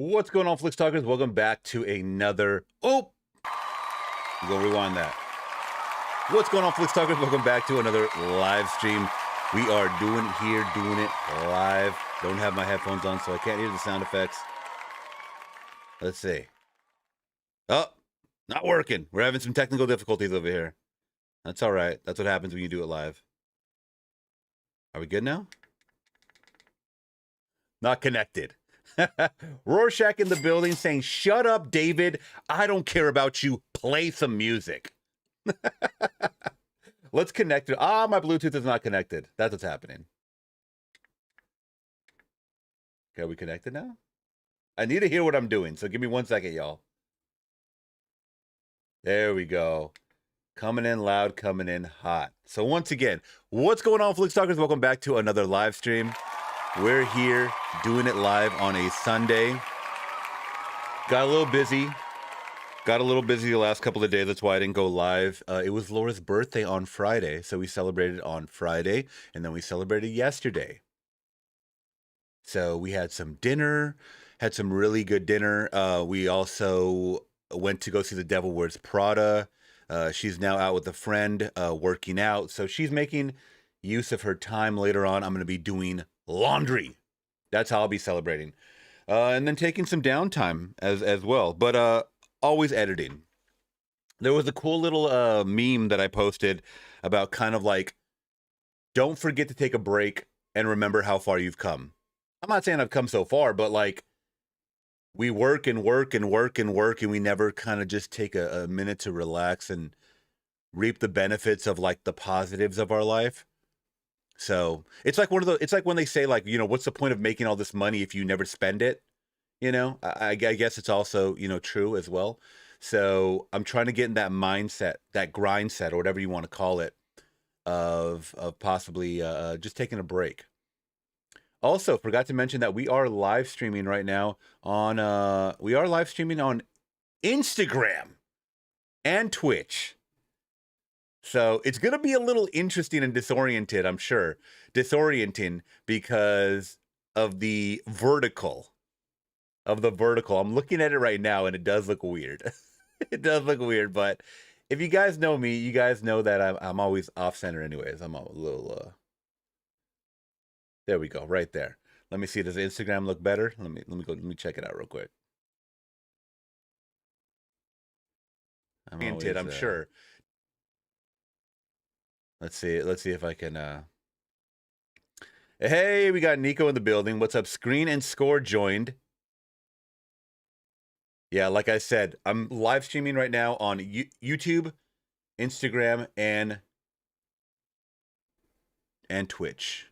What's going on, Flix Talkers? Welcome back to another... Oh! I'm going to rewind that. What's going on, Flix Talkers? Welcome back to another live stream. We are doing it live. Don't have my headphones on, so I can't hear the sound effects. Let's see. Oh, not working. We're having some technical difficulties over here. That's all right. That's what happens when you do it live. Are we good now? Not connected. Rorschach in the building saying, "Shut up, David. I don't care about you. Play some music." Let's connect it. Ah, my Bluetooth is not connected. That's what's happening. Okay, are we connected now? I need to hear what I'm doing, so give me 1 second, y'all. There we go. Coming in loud, coming in hot. So once again, what's going on, Flix Talkers? Welcome back to another live stream. We're here doing it live on a Sunday. Got a little busy. The last couple of days. That's why I didn't go live. It was Laura's birthday on Friday, so we celebrated on Friday, and then we celebrated yesterday. So we had some dinner, had some really good dinner. We also went to go see The Devil Wears Prada. She's now out with a friend working out, so she's making use of her time. Later on, I'm going to be doing laundry. That's how I'll be celebrating. And then taking some downtime as well, but always editing. There was a cool little meme that I posted about kind of like, don't forget to take a break and remember how far you've come. I'm not saying I've come so far, but like, we work and work and work and work, and we never kind of just take a minute to relax and reap the benefits of like the positives of our life. So it's like it's like when they say, like, you know, what's the point of making all this money if you never spend it? You know, I guess it's also, you know, true as well. So I'm trying to get in that mindset, that grind set, or whatever you want to call it, of possibly just taking a break. Also, forgot to mention that we are live streaming right now on Instagram and Twitch. So it's going to be a little interesting and disoriented, I'm sure. Disorienting because of the vertical. I'm looking at it right now, and it does look weird. It does look weird, but if you guys know me, you guys know that I'm always off-center anyways. I'm a little... There we go, right there. Let me see, does Instagram look better? Let me check it out real quick. I'm sure. Let's see if I can Hey, we got Nico in the building. What's up? Screen and Score joined. Yeah, like I said, I'm live streaming right now on YouTube, Instagram, and Twitch.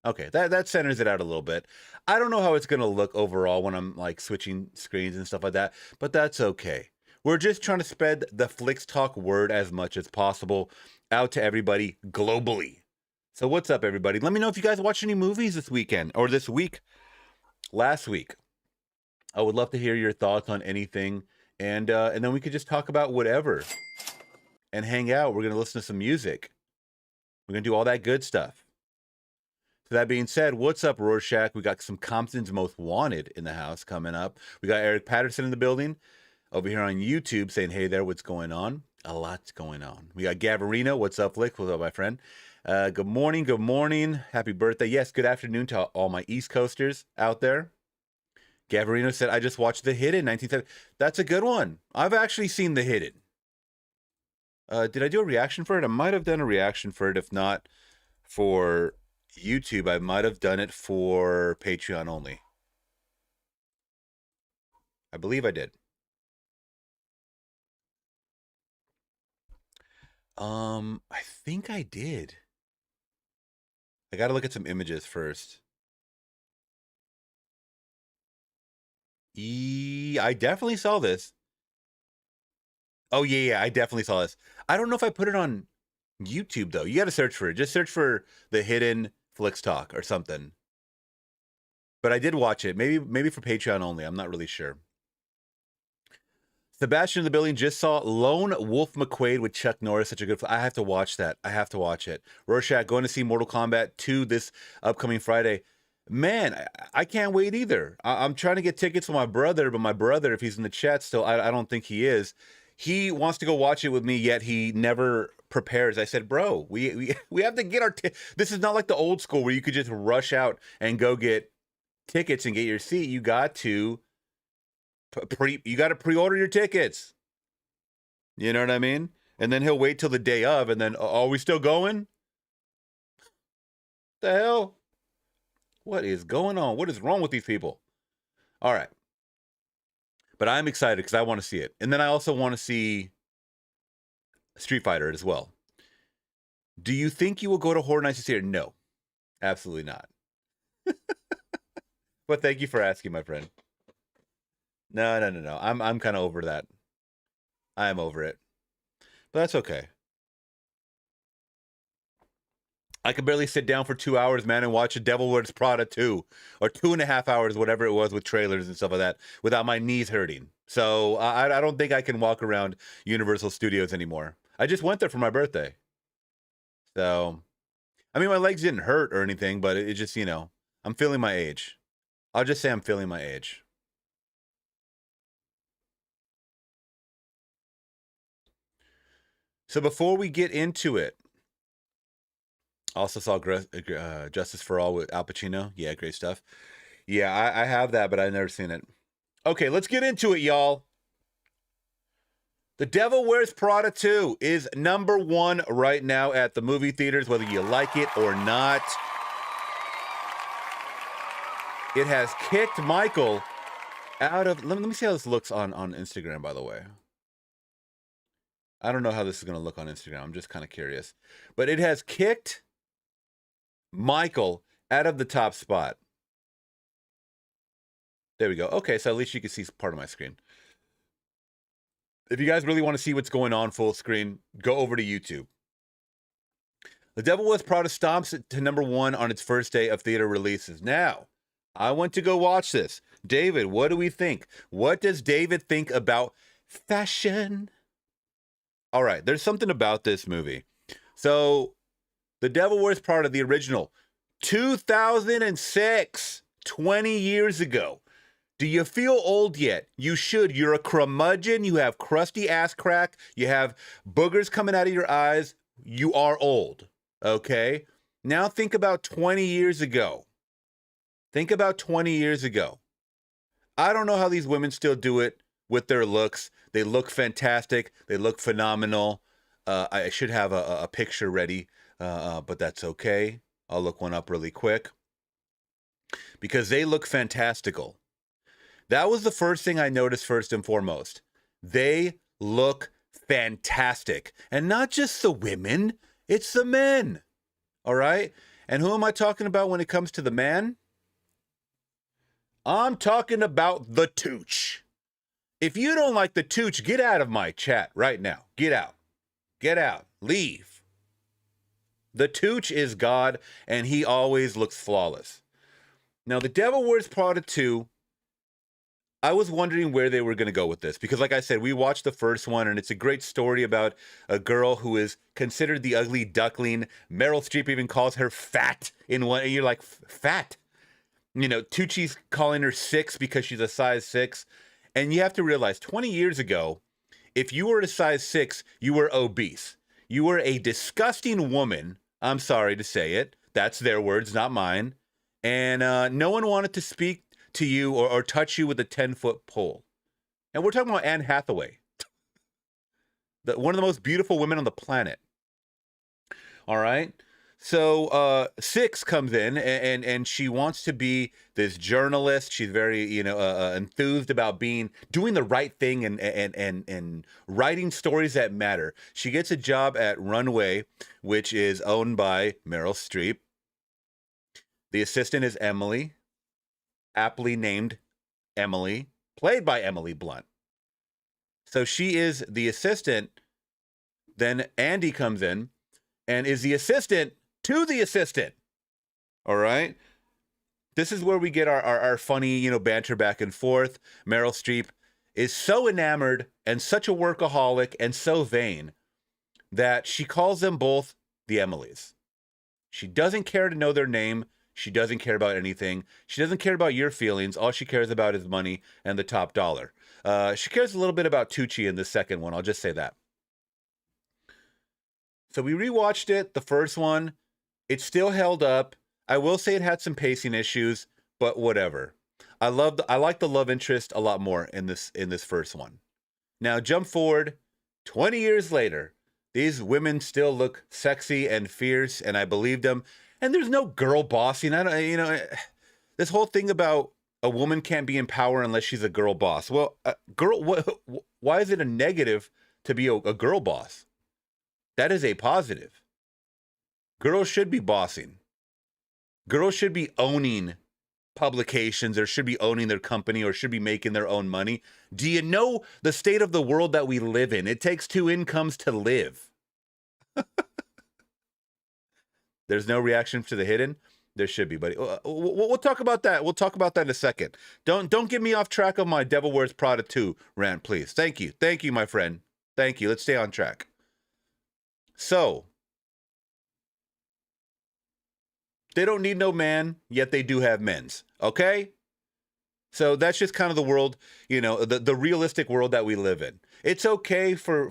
Okay, that centers it out a little bit. I don't know how it's going to look overall when I'm like switching screens and stuff like that, but that's okay. We're just trying to spread the Flix Talk word as much as possible out to everybody globally. So what's up, everybody? Let me know if you guys watched any movies this weekend or this week, last week. I would love to hear your thoughts on anything, and then we could just talk about whatever and hang out. We're going to listen to some music. We're going to do all that good stuff. So that being said, what's up, Rorschach? We got some Compton's Most Wanted in the house coming up. We got Eric Patterson in the building over here on YouTube saying, hey there, what's going on? A lot's going on. We got Gavarino. What's up, Flick? What's up, my friend? Good morning. Good morning. Happy birthday. Yes, good afternoon to all my East Coasters out there. Gavarino said, I just watched The Hidden 1970. That's a good one. I've actually seen The Hidden. Did I do a reaction for it? I might have done a reaction for it. If not for YouTube, I might have done it for Patreon only. I believe I did. I think I did. I gotta look at some images first. I definitely saw this. Oh, yeah, I definitely saw this. I don't know if I put it on YouTube, though. You got to search for it. Just search for The Hidden Flix Talk or something. But I did watch it. Maybe for Patreon only. I'm not really sure. Sebastian in the building just saw Lone Wolf McQuaid with Chuck Norris. Such a good... I have to watch that. I have to watch it. Rorschach going to see Mortal Kombat 2 this upcoming Friday. Man, I can't wait either. I'm trying to get tickets for my brother, but my brother, if he's in the chat still, I don't think he is. He wants to go watch it with me, yet he never prepares. I said, bro, we have to get our. This is not like the old school where you could just rush out and go get tickets and get your seat. You got to pre-order your tickets. You know what I mean? And then he'll wait till the day of, and then are we still going? The hell? What is going on? What is wrong with these people? All right. But I'm excited because I want to see it. And then I also want to see Street Fighter as well. Do you think you will go to Horror Nights this year? No, absolutely not. But thank you for asking, my friend. No. I'm kind of over that. I am over it. But that's okay. I could barely sit down for 2 hours, man, and watch a Devil Wears Prada 2 or 2.5 hours, whatever it was with trailers and stuff like that, without my knees hurting. So I don't think I can walk around Universal Studios anymore. I just went there for my birthday. So, I mean, my legs didn't hurt or anything, but it just, I'm feeling my age. I'll just say I'm feeling my age. So before we get into it, also saw Justice for All with Al Pacino. Yeah, great stuff. Yeah, I have that, but I've never seen it. Okay, let's get into it, y'all. The Devil Wears Prada 2 is #1 right now at the movie theaters, whether you like it or not. It has kicked Michael out of... Let me see how this looks on Instagram, by the way. I don't know how this is going to look on Instagram. I'm just kind of curious. But it has kicked Michael out of the top spot. There we go. Okay, so at least you can see part of my screen. If you guys really want to see what's going on full screen, go over to YouTube. The Devil Wears Prada stomps it to #1 on its first day of theater releases. Now, I went to go watch this. David, what do we think? What does David think about fashion? All right, there's something about this movie. So, The Devil Wears Prada, the original, 2006, 20 years ago. Do you feel old yet? You should. You're a curmudgeon. You have crusty ass crack. You have boogers coming out of your eyes. You are old, okay? Now think about 20 years ago. Think about 20 years ago. I don't know how these women still do it with their looks. They look fantastic. They look phenomenal. I should have a picture ready, but that's okay. I'll look one up really quick. Because they look fantastical. That was the first thing I noticed first and foremost. They look fantastic. And not just the women, it's the men. All right? And who am I talking about when it comes to the man? I'm talking about the Tooch. If you don't like the Tooch, get out of my chat right now. Get out. Get out. Leave. The Tooch is God, and he always looks flawless. Now, The Devil Wears Prada 2, I was wondering where they were going to go with this. Because like I said, we watched the first one, and it's a great story about a girl who is considered the ugly duckling. Meryl Streep even calls her fat in one. And you're like, fat? You know, Tucci's calling her 6 because she's a size 6. And you have to realize, 20 years ago, if you were a size 6, you were obese. You were a disgusting woman. I'm sorry to say it. That's their words, not mine. And no one wanted to speak to you or touch you with a 10-foot pole. And we're talking about Anne Hathaway. One of the most beautiful women on the planet. All right? So 6 comes in and she wants to be this journalist. She's very, enthused about doing the right thing and writing stories that matter. She gets a job at Runway, which is owned by Meryl Streep. The assistant is Emily, aptly named Emily, played by Emily Blunt. So she is the assistant. Then Andy comes in and is the assistant to the assistant. All right. This is where we get our funny, banter back and forth. Meryl Streep is so enamored and such a workaholic and so vain that she calls them both the Emilys. She doesn't care to know their name. She doesn't care about anything. She doesn't care about your feelings. All she cares about is money and the top dollar. She cares a little bit about Tucci in the second one. I'll just say that. So we rewatched it, the first one. It still held up. I will say it had some pacing issues, but whatever. I like the love interest a lot more in this first one. Now jump forward 20 years later. These women still look sexy and fierce, and I believe them. And there's no girl bossing. I don't, this whole thing about a woman can't be in power unless she's a girl boss. Well, why is it a negative to be a girl boss? That is a positive. Girls should be bossing. Girls should be owning publications, or should be owning their company, or should be making their own money. Do you know the state of the world that we live in? It takes two incomes to live. There's no reaction to the hidden. There should be, buddy. We'll talk about that. We'll talk about that in a second. Don't get me off track of my Devil Wears Prada 2 rant, please. Thank you, my friend. Thank you. Let's stay on track. So, they don't need no man, yet they do have men's. Okay? So that's just kind of the world, the realistic world that we live in. It's okay for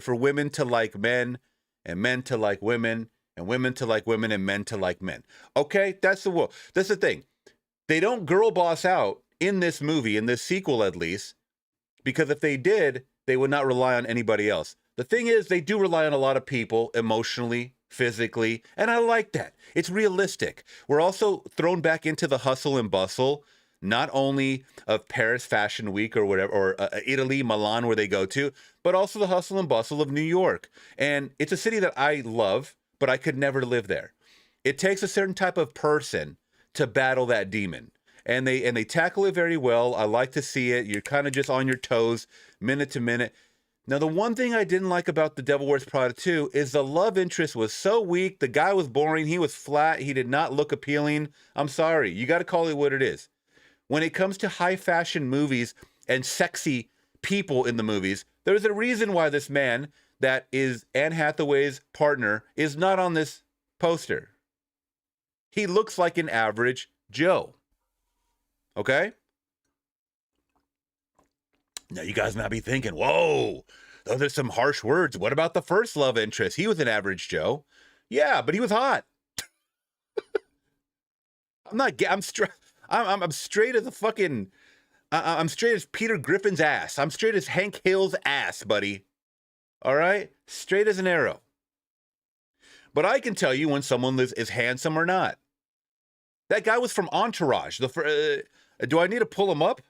women to like men, and men to like women, and women to like women, and men to like men. Okay? That's the world. That's the thing. They don't girl boss out in this movie, in this sequel at least, because if they did, they would not rely on anybody else. The thing is, they do rely on a lot of people emotionally, physically, and I like that. It's realistic. We're also thrown back into the hustle and bustle, not only of Paris Fashion Week or whatever, or Italy, Milan, where they go to, but also the hustle and bustle of New York. And it's a city that I love, but I could never live there. It takes a certain type of person to battle that demon. And they tackle it very well. I like to see it. You're kind of just on your toes, minute to minute. Now, the one thing I didn't like about The Devil Wears Prada 2 is the love interest was so weak. The guy was boring. He was flat. He did not look appealing. I'm sorry. You got to call it what it is. When it comes to high fashion movies and sexy people in the movies, there's a reason why this man that is Anne Hathaway's partner is not on this poster. He looks like an average Joe. Okay? Now, you guys might be thinking, whoa, those are some harsh words. What about the first love interest? He was an average Joe. Yeah, but he was hot. I'm straight as a fucking, I'm straight as Peter Griffin's ass. I'm straight as Hank Hill's ass, buddy. All right? Straight as an arrow. But I can tell you when someone is handsome or not. That guy was from Entourage. Do I need to pull him up?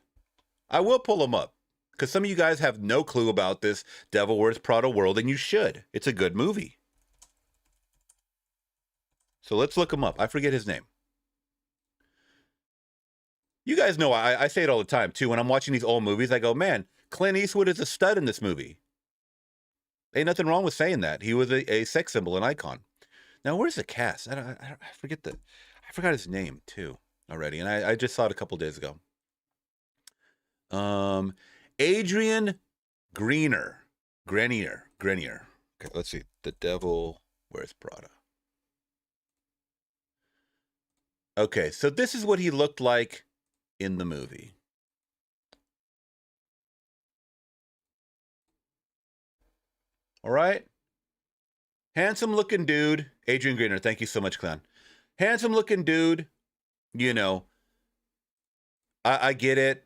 I will pull him up. Because some of you guys have no clue about this Devil Wears Prada world, and you should. It's a good movie. So let's look him up. I forget his name. You guys know, I say it all the time, too. When I'm watching these old movies, I go, man, Clint Eastwood is a stud in this movie. Ain't nothing wrong with saying that. He was a sex symbol, an icon. Now, where's the cast? I forgot his name, too, already. And I just saw it a couple days ago. Adrian Grenier. Okay, let's see. The Devil Wears Prada. Okay, so this is what he looked like in the movie. All right? Handsome looking dude. Adrian Grenier, thank you so much, Clown. Handsome looking dude. I get it.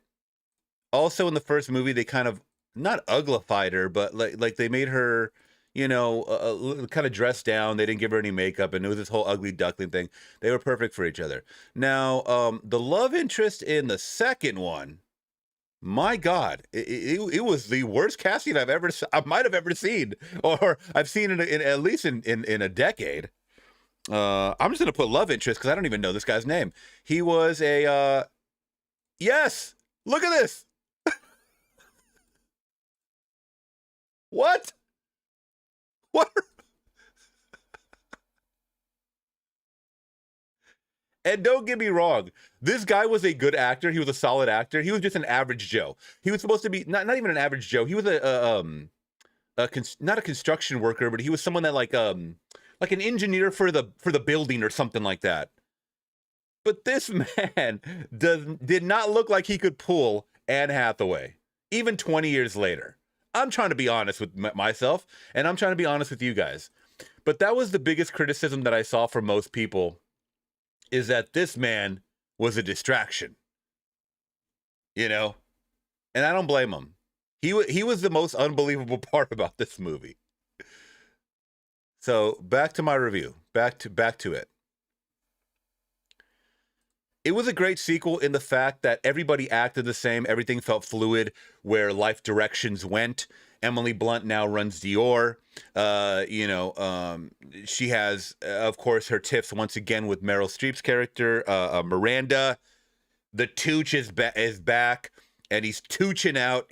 Also, in the first movie, they kind of not uglified her, but like they made her, kind of dressed down. They didn't give her any makeup, and it was this whole ugly duckling thing. They were perfect for each other. Now, the love interest in the second one, my God, it was the worst casting I might have ever seen, or I've seen in at least in a decade. I'm just gonna put love interest because I don't even know this guy's name. He was a yes. Look at this. What? What? And don't get me wrong, this guy was a good actor. He was a solid actor. He was just an average Joe. He was supposed to be not even an average Joe. He was not a construction worker, but he was someone that like an engineer for the building or something like that. But this man did not look like he could pull Anne Hathaway, even 20 years later. I'm trying to be honest with myself, and I'm trying to be honest with you guys. But that was the biggest criticism that I saw from most people, is that this man was a distraction. You know? And I don't blame him. He was the most unbelievable part about this movie. So back to my review. Back to it. It was a great sequel in the fact that everybody acted the same. Everything felt fluid where life directions went. Emily Blunt now runs Dior. She has, of course, her tiffs once again with Meryl Streep's character, Miranda. The Tooch is back, and he's tooching out.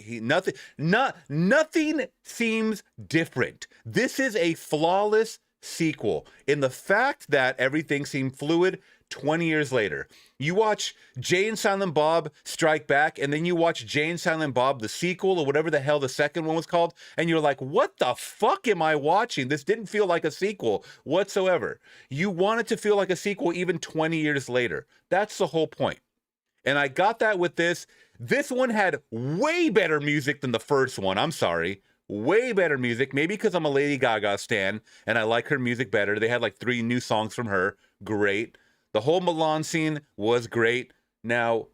Nothing seems different. This is a flawless sequel in the fact that everything seemed fluid 20 years later. You watch Jay and Silent Bob Strike Back, and then you watch Jay and Silent Bob, the sequel, or whatever the hell the second one was called, and you're like, what the fuck am I watching? This didn't feel like a sequel whatsoever. You want it to feel like a sequel even 20 years later. That's the whole point. And I got that with this. This one had way better music than the first one. I'm sorry. Way better music. Maybe because I'm a Lady Gaga stan and I like her music better. They had like 3 new songs from her. Great. The whole Milan scene was great. Now,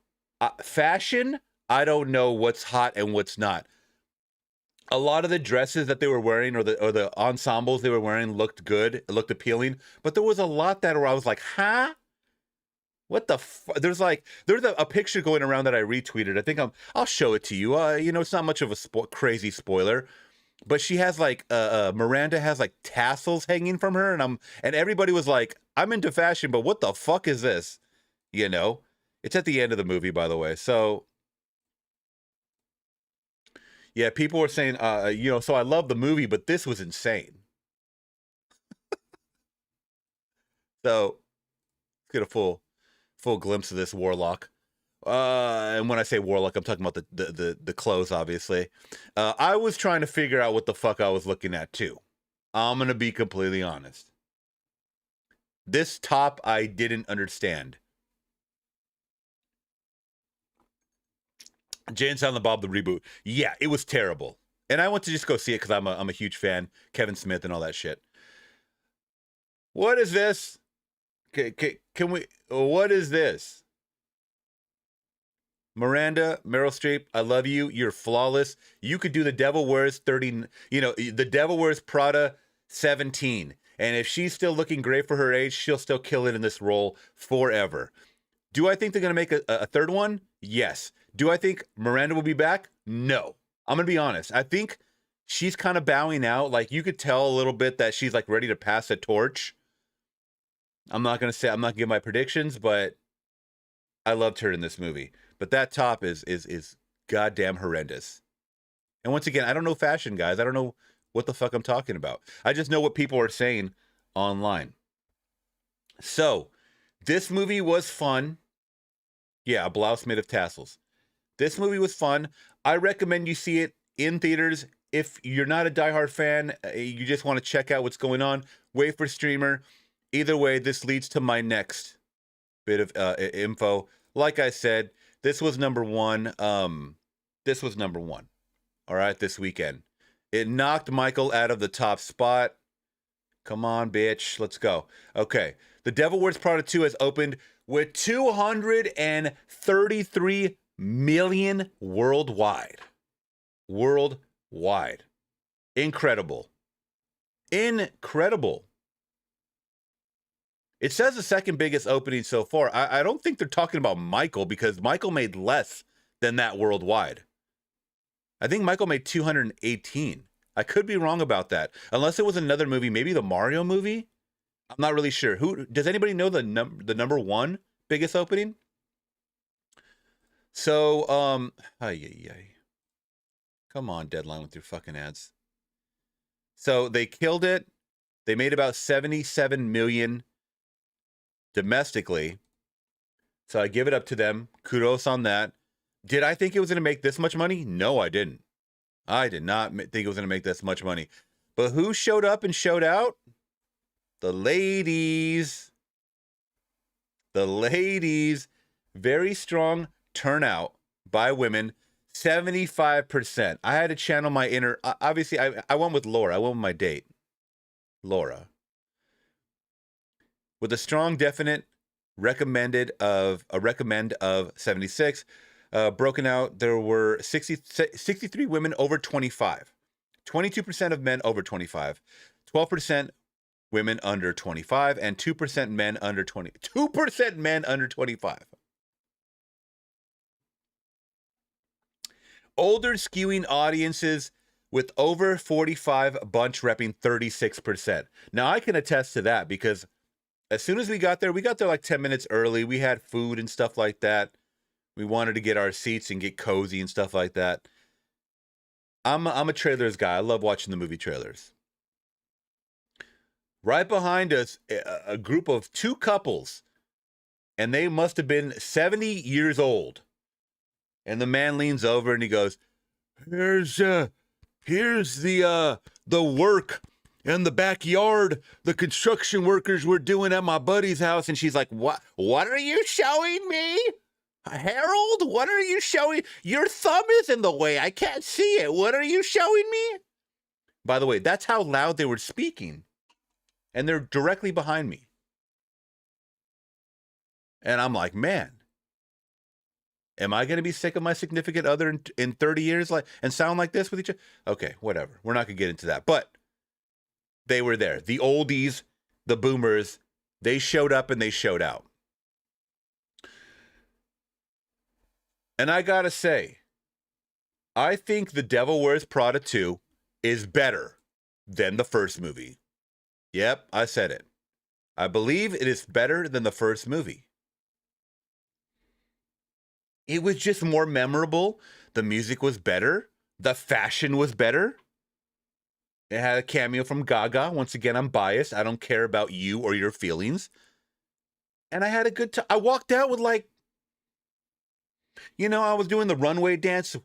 fashion, I don't know what's hot and what's not. A lot of the dresses that they were wearing or the ensembles they were wearing looked good. It looked appealing. But there was a lot that where I was like, huh? What the there's a picture going around that I retweeted. I think I'll show it to you. It's not much of a crazy spoiler, but she has like Miranda has like tassels hanging from her, and everybody was like, I'm into fashion, but what the fuck is this? It's at the end of the movie, by the way. So yeah, people were saying, so I love the movie, but this was insane. So let's get a full glimpse of this Warlock. And when I say Warlock, I'm talking about the clothes, obviously. I was trying to figure out what the fuck I was looking at, too. I'm going to be completely honest. This top, I didn't understand. Jay and Silent Bob, the reboot. Yeah, it was terrible. And I went to just go see it because I'm a huge fan. Kevin Smith and all that shit. What is this? Can we... What is this? Miranda, Meryl Streep, I love you. You're flawless. You could do The Devil Wears 30, The Devil Wears Prada 17. And if she's still looking great for her age, she'll still kill it in this role forever. Do I think they're going to make a third one? Yes. Do I think Miranda will be back? No. I'm going to be honest. I think she's kind of bowing out. Like, you could tell a little bit that she's like ready to pass the torch. I'm not going to give my predictions, but I loved her in this movie. But that top is goddamn horrendous. And once again, I don't know fashion, guys. I don't know what the fuck I'm talking about. I just know what people are saying online. So, this movie was fun. Yeah, a blouse made of tassels. This movie was fun. I recommend you see it in theaters. If you're not a diehard fan, you just want to check out what's going on, wait for streamer. Either way, this leads to my next bit of info. Like I said, this was number one. This was number one. All right, this weekend. It knocked Michael out of the top spot. Come on, bitch. Let's go. Okay. The Devil Wears Prada 2 has opened with 233 million worldwide. Worldwide. Incredible. Incredible. It says the second biggest opening so far. I don't think they're talking about Michael because Michael made less than that worldwide. I think Michael made 218. I could be wrong about that. Unless it was another movie, maybe the Mario movie. I'm not really sure. Does anybody know the number one biggest opening? So, come on, Deadline, with your fucking ads. So they killed it. They made about 77 million domestically. So I give it up to them. Kudos on that. Did I think it was going to make this much money? No, I didn't. I did not think it was going to make this much money. But who showed up and showed out? The ladies. The ladies, very strong turnout by women, 75%. I had to channel my inner, obviously, I went with Laura. I went with my date, Laura. With a strong, definite recommend of 76. Broken out, there were 63 women over 25, 22% of men over 25, 12% women under 25, and 2% men under 20. 2% men under 25. Older skewing audiences with over 45 bunch repping 36%. Now, I can attest to that because as soon as we got there like 10 minutes early. We had food and stuff like that. We wanted to get our seats and get cozy and stuff like that. I'm a trailers guy. I love watching the movie trailers. Right behind us, a group of two couples, and they must have been 70 years old. And the man leans over and he goes, here's the work in the backyard the construction workers were doing at my buddy's house. And she's like, what are you showing me? Harold, what are you showing? Your thumb is in the way. I can't see it. What are you showing me? By the way, that's how loud they were speaking. And they're directly behind me. And I'm like, man, am I going to be sick of my significant other in 30 years and sound like this with each other? Okay, whatever. We're not going to get into that. But they were there. The oldies, the boomers, they showed up and they showed out. And I got to say, I think The Devil Wears Prada 2 is better than the first movie. Yep, I said it. I believe it is better than the first movie. It was just more memorable. The music was better. The fashion was better. It had a cameo from Gaga. Once again, I'm biased. I don't care about you or your feelings. And I had a good time. I walked out with I was doing the runway dance.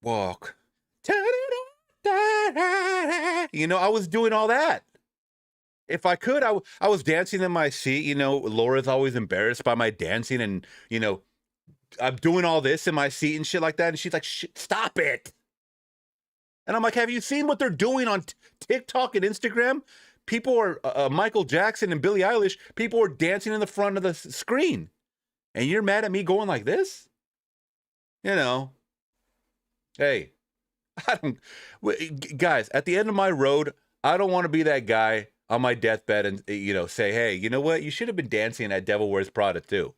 Walk. I was doing all that. If I could, I was dancing in my seat. Laura's always embarrassed by my dancing and, I'm doing all this in my seat and shit like that. And she's like, stop it. And I'm like, have you seen what they're doing on TikTok and Instagram? People are, Michael Jackson and Billie Eilish, people are dancing in the front of the screen. And you're mad at me going like this? Hey, guys, at the end of my road, I don't want to be that guy on my deathbed and, say, hey, you know what? You should have been dancing at Devil Wears Prada too.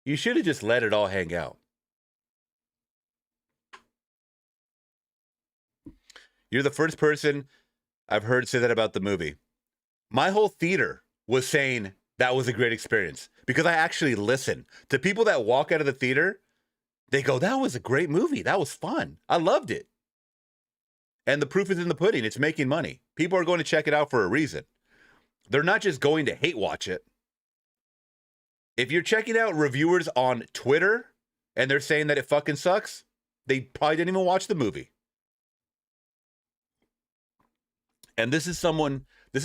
You should have just let it all hang out. You're the first person I've heard say that about the movie. My whole theater was saying that was a great experience because I actually listen to people that walk out of the theater. They go, that was a great movie. That was fun. I loved it. And the proof is in the pudding. It's making money. People are going to check it out for a reason. They're not just going to hate watch it. If you're checking out reviewers on Twitter and they're saying that it fucking sucks, they probably didn't even watch the movie. And this is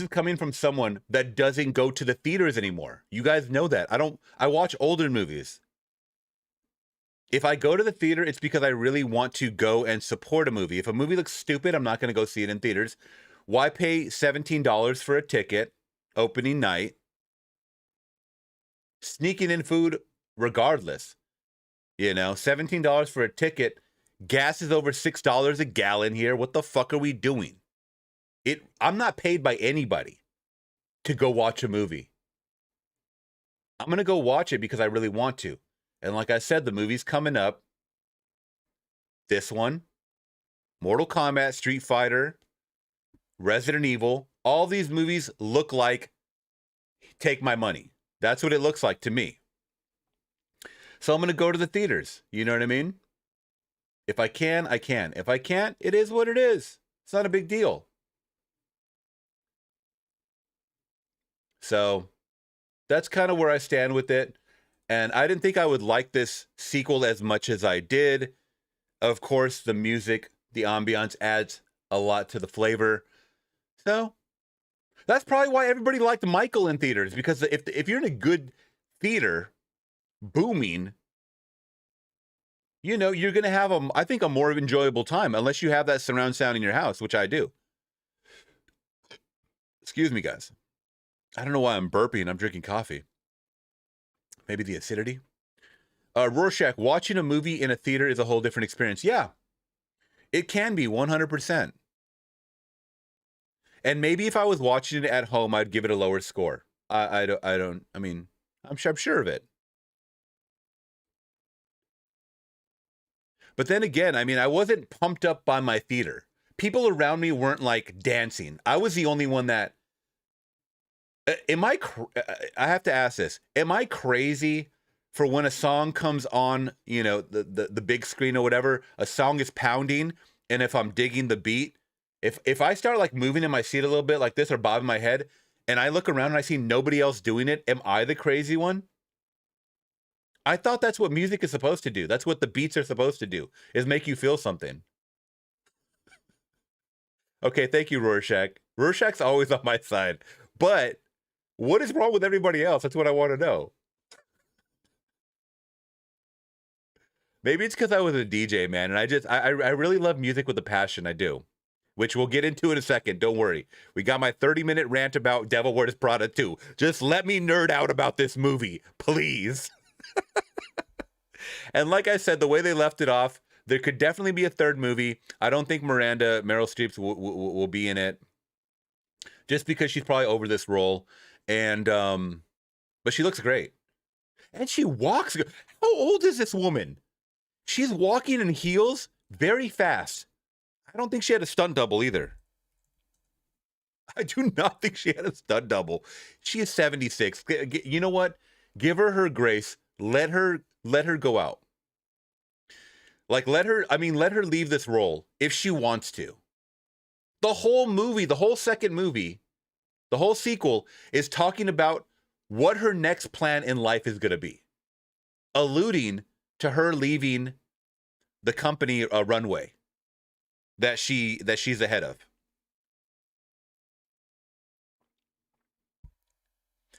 coming from someone that doesn't go to the theaters anymore. You guys know that. I watch older movies. If I go to the theater, it's because I really want to go and support a movie. If a movie looks stupid, I'm not going to go see it in theaters. Why pay $17 for a ticket, opening night, sneaking in food regardless? $17 for a ticket. Gas is over $6 a gallon here. What the fuck are we doing? I'm not paid by anybody to go watch a movie. I'm going to go watch it because I really want to. And like I said, the movie's coming up. This one, Mortal Kombat, Street Fighter, Resident Evil. All these movies look like take my money. That's what it looks like to me. So I'm going to go to the theaters. You know what I mean? If I can, I can. If I can't, it is what it is. It's not a big deal. So that's kind of where I stand with it. And I didn't think I would like this sequel as much as I did. Of course, the music, the ambiance adds a lot to the flavor. So that's probably why everybody liked Michael in theaters. Because if you're in a good theater booming, you know, you're going to have, I think, a more enjoyable time, unless you have that surround sound in your house, which I do. Excuse me, guys. I don't know why I'm burping. I'm drinking coffee. Maybe the acidity. Rorschach, watching a movie in a theater is a whole different experience. Yeah, it can be 100%. And maybe if I was watching it at home, I'd give it a lower score. I mean, I'm sure of it. But then again, I mean, I wasn't pumped up by my theater. People around me weren't like dancing. I was the only one that. I have to ask this. Am I crazy for when a song comes on, you know, the big screen or whatever, a song is pounding, and if I'm digging the beat, if I start like moving in my seat a little bit like this or bobbing my head, and I look around and I see nobody else doing it, am I the crazy one? I thought that's what music is supposed to do. That's what the beats are supposed to do, is make you feel something. Okay, thank you, Rorschach. Rorschach's always on my side. But what is wrong with everybody else? That's what I want to know. Maybe it's because I was a DJ, man, and I really love music with a passion. I do, which we'll get into in a second. Don't worry. We got my 30-minute rant about Devil Wears Prada 2. Just let me nerd out about this movie, please. And like I said, the way they left it off, there could definitely be a third movie. I don't think Meryl Streep will be in it, just because she's probably over this role. And but she looks great, and she walks. How old is this woman? She's walking in heels very fast. I don't think she had a stunt double either. I do not think she had a stunt double. She is 76. You know what? Give her grace. Let her go out. Like, let her leave this role if she wants to. The whole movie, the whole second movie, the whole sequel is talking about what her next plan in life is going to be, alluding to her leaving the company runway that she's ahead of.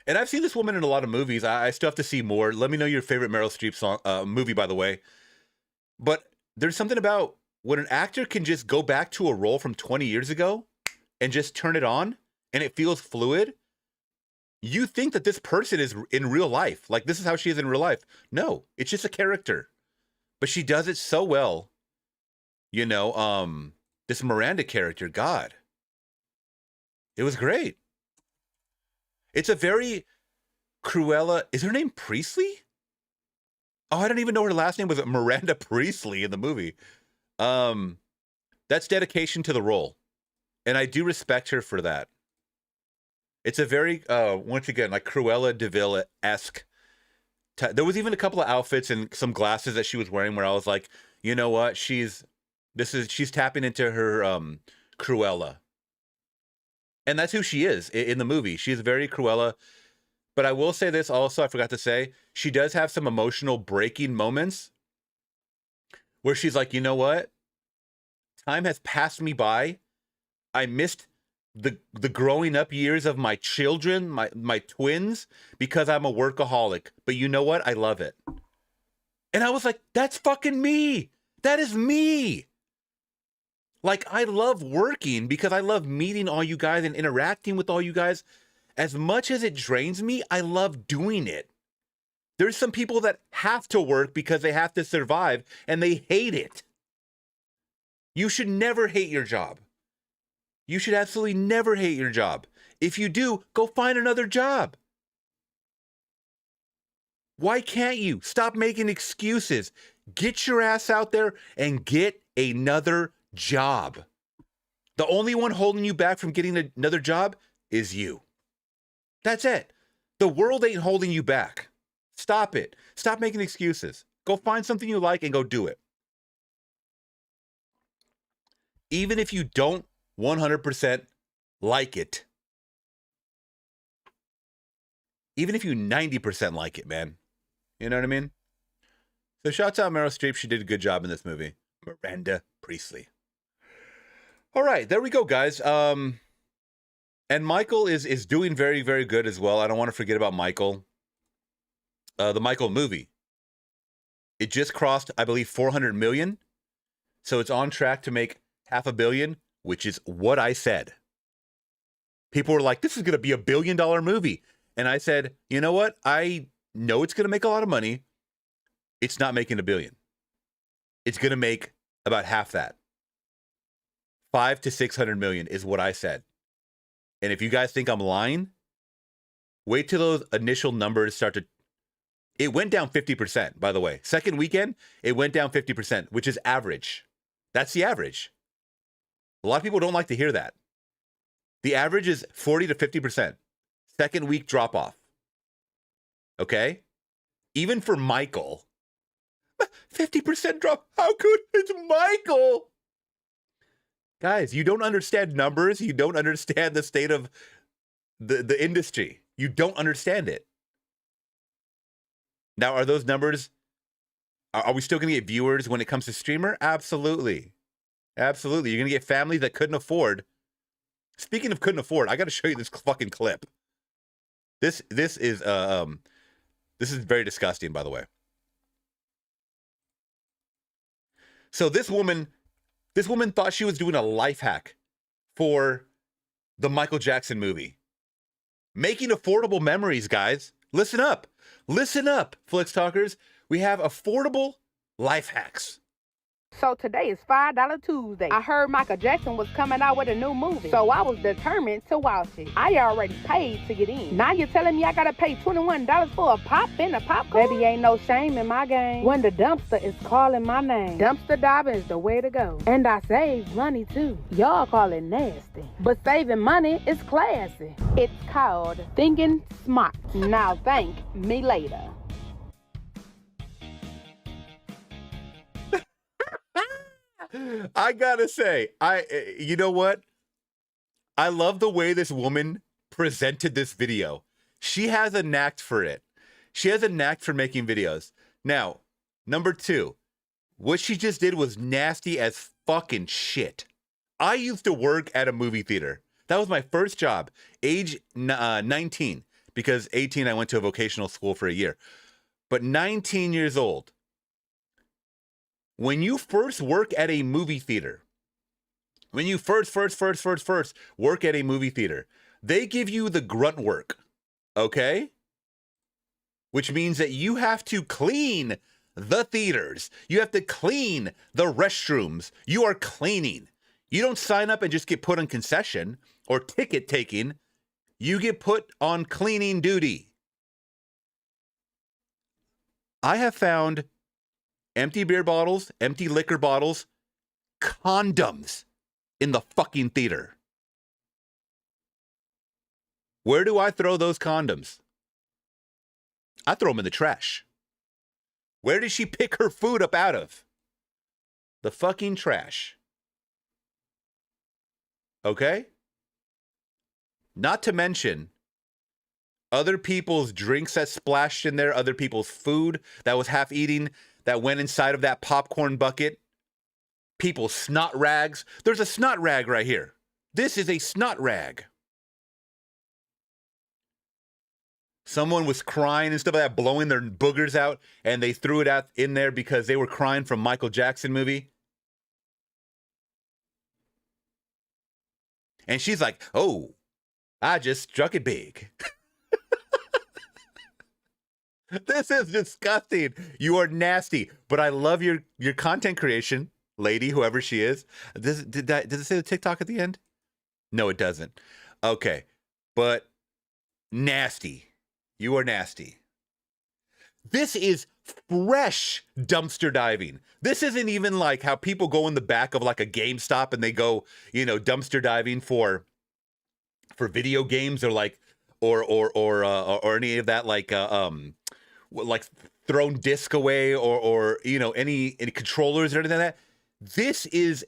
And I've seen this woman in a lot of movies. I still have to see more. Let me know your favorite Meryl Streep movie, by the way. But there's something about when an actor can just go back to a role from 20 years ago and just turn it on, and it feels fluid. You think that this person is in real life. Like, this is how she is in real life. No, it's just a character. But she does it so well. You know, this Miranda character, God. It was great. It's a very Cruella. Is her name Priestley? Oh, I don't even know her last name was Miranda Priestley in the movie. That's dedication to the role. And I do respect her for that. It's a very, once again, like Cruella de Vil-esque. There was even a couple of outfits and some glasses that she was wearing where I was like, you know what? She's tapping into her Cruella. And that's who she is in the movie. She's very Cruella. But I will say this also, I forgot to say, she does have some emotional breaking moments where she's like, you know what? Time has passed me by. I missed the growing up years of my children, my twins, because I'm a workaholic. But you know what? I love it. And I was like, that's fucking me. That is me. Like, I love working because I love meeting all you guys and interacting with all you guys. As much as it drains me, I love doing it. There's some people that have to work because they have to survive and they hate it. You should never hate your job. You should absolutely never hate your job. If you do, go find another job. Why can't you? Stop making excuses. Get your ass out there and get another job. The only one holding you back from getting another job is you. That's it. The world ain't holding you back. Stop it. Stop making excuses. Go find something you like and go do it. Even if you don't 100% like it. Even if you 90% like it, man. You know what I mean? So shouts out Meryl Streep. She did a good job in this movie. Miranda Priestley. All right, there we go, guys. And Michael is doing very, very good as well. I don't want to forget about Michael. the Michael movie. It just crossed, I believe, 400 million. So it's on track to make $500 million, which is what I said. People were like, this is going to be $1 billion movie. And I said, you know what? I know it's going to make a lot of money. It's not making $1 billion. It's going to make about half that. 500 to 600 million is what I said. And if you guys think I'm lying, wait till those initial numbers start to... It went down 50%, by the way. Second weekend, it went down 50%, which is average. That's the average. A lot of people don't like to hear that. The average is 40 to 50%. Second week drop off. Okay? Even for Michael, 50% drop. How good? It's Michael. Guys, you don't understand numbers. You don't understand the state of the industry. You don't understand it. Now, are those numbers, are we still going to get viewers when it comes to streamer? Absolutely. Absolutely. You're going to get families that couldn't afford. Speaking of couldn't afford, I got to show you this fucking clip. This is very disgusting, by the way. So this woman thought she was doing a life hack for the Michael Jackson movie. Making affordable memories, guys. Listen up. Listen up, Flix Talkers. We have affordable life hacks. So today is $5 Tuesday. I heard Michael Jackson was coming out with a new movie, so I was determined to watch it. I already paid to get in. Now you're telling me I gotta pay $21 for a pop in a popcorn? Baby, ain't no shame in my game. When the dumpster is calling my name, dumpster diving is the way to go. And I save money too. Y'all call it nasty, but saving money is classy. It's called thinking smart. Now thank me later. I gotta say, you know what? I love the way this woman presented this video. She has a knack for it. She has a knack for making videos. Now, number two, what she just did was nasty as fucking shit. I used to work at a movie theater. That was my first job, age 19, because 18, I went to a vocational school for a year. But 19 years old. When you first work at a movie theater, when you first work at a movie theater, they give you the grunt work, okay? Which means that you have to clean the theaters. You have to clean the restrooms. You are cleaning. You don't sign up and just get put on concession or ticket taking. You get put on cleaning duty. I have found empty beer bottles, empty liquor bottles, condoms in the fucking theater. Where do I throw those condoms? I throw them in the trash. Where did she pick her food up out of? The fucking trash. Okay? Not to mention other people's drinks that splashed in there, other people's food that was half eating, that went inside of that popcorn bucket. People's snot rags. There's a snot rag right here. This is a snot rag. Someone was crying and stuff like that, blowing their boogers out, and they threw it out in there because they were crying from Michael Jackson movie. And she's like, oh, I just struck it big. This is disgusting. You are nasty, but I love your content creation, lady, whoever she is. Does it say the TikTok at the end? No, it doesn't. Okay, but nasty. You are nasty. This is fresh dumpster diving. This isn't even like how people go in the back of like a GameStop and they go, dumpster diving for video games or like or any of that like thrown disc away or any controllers or anything like that. This is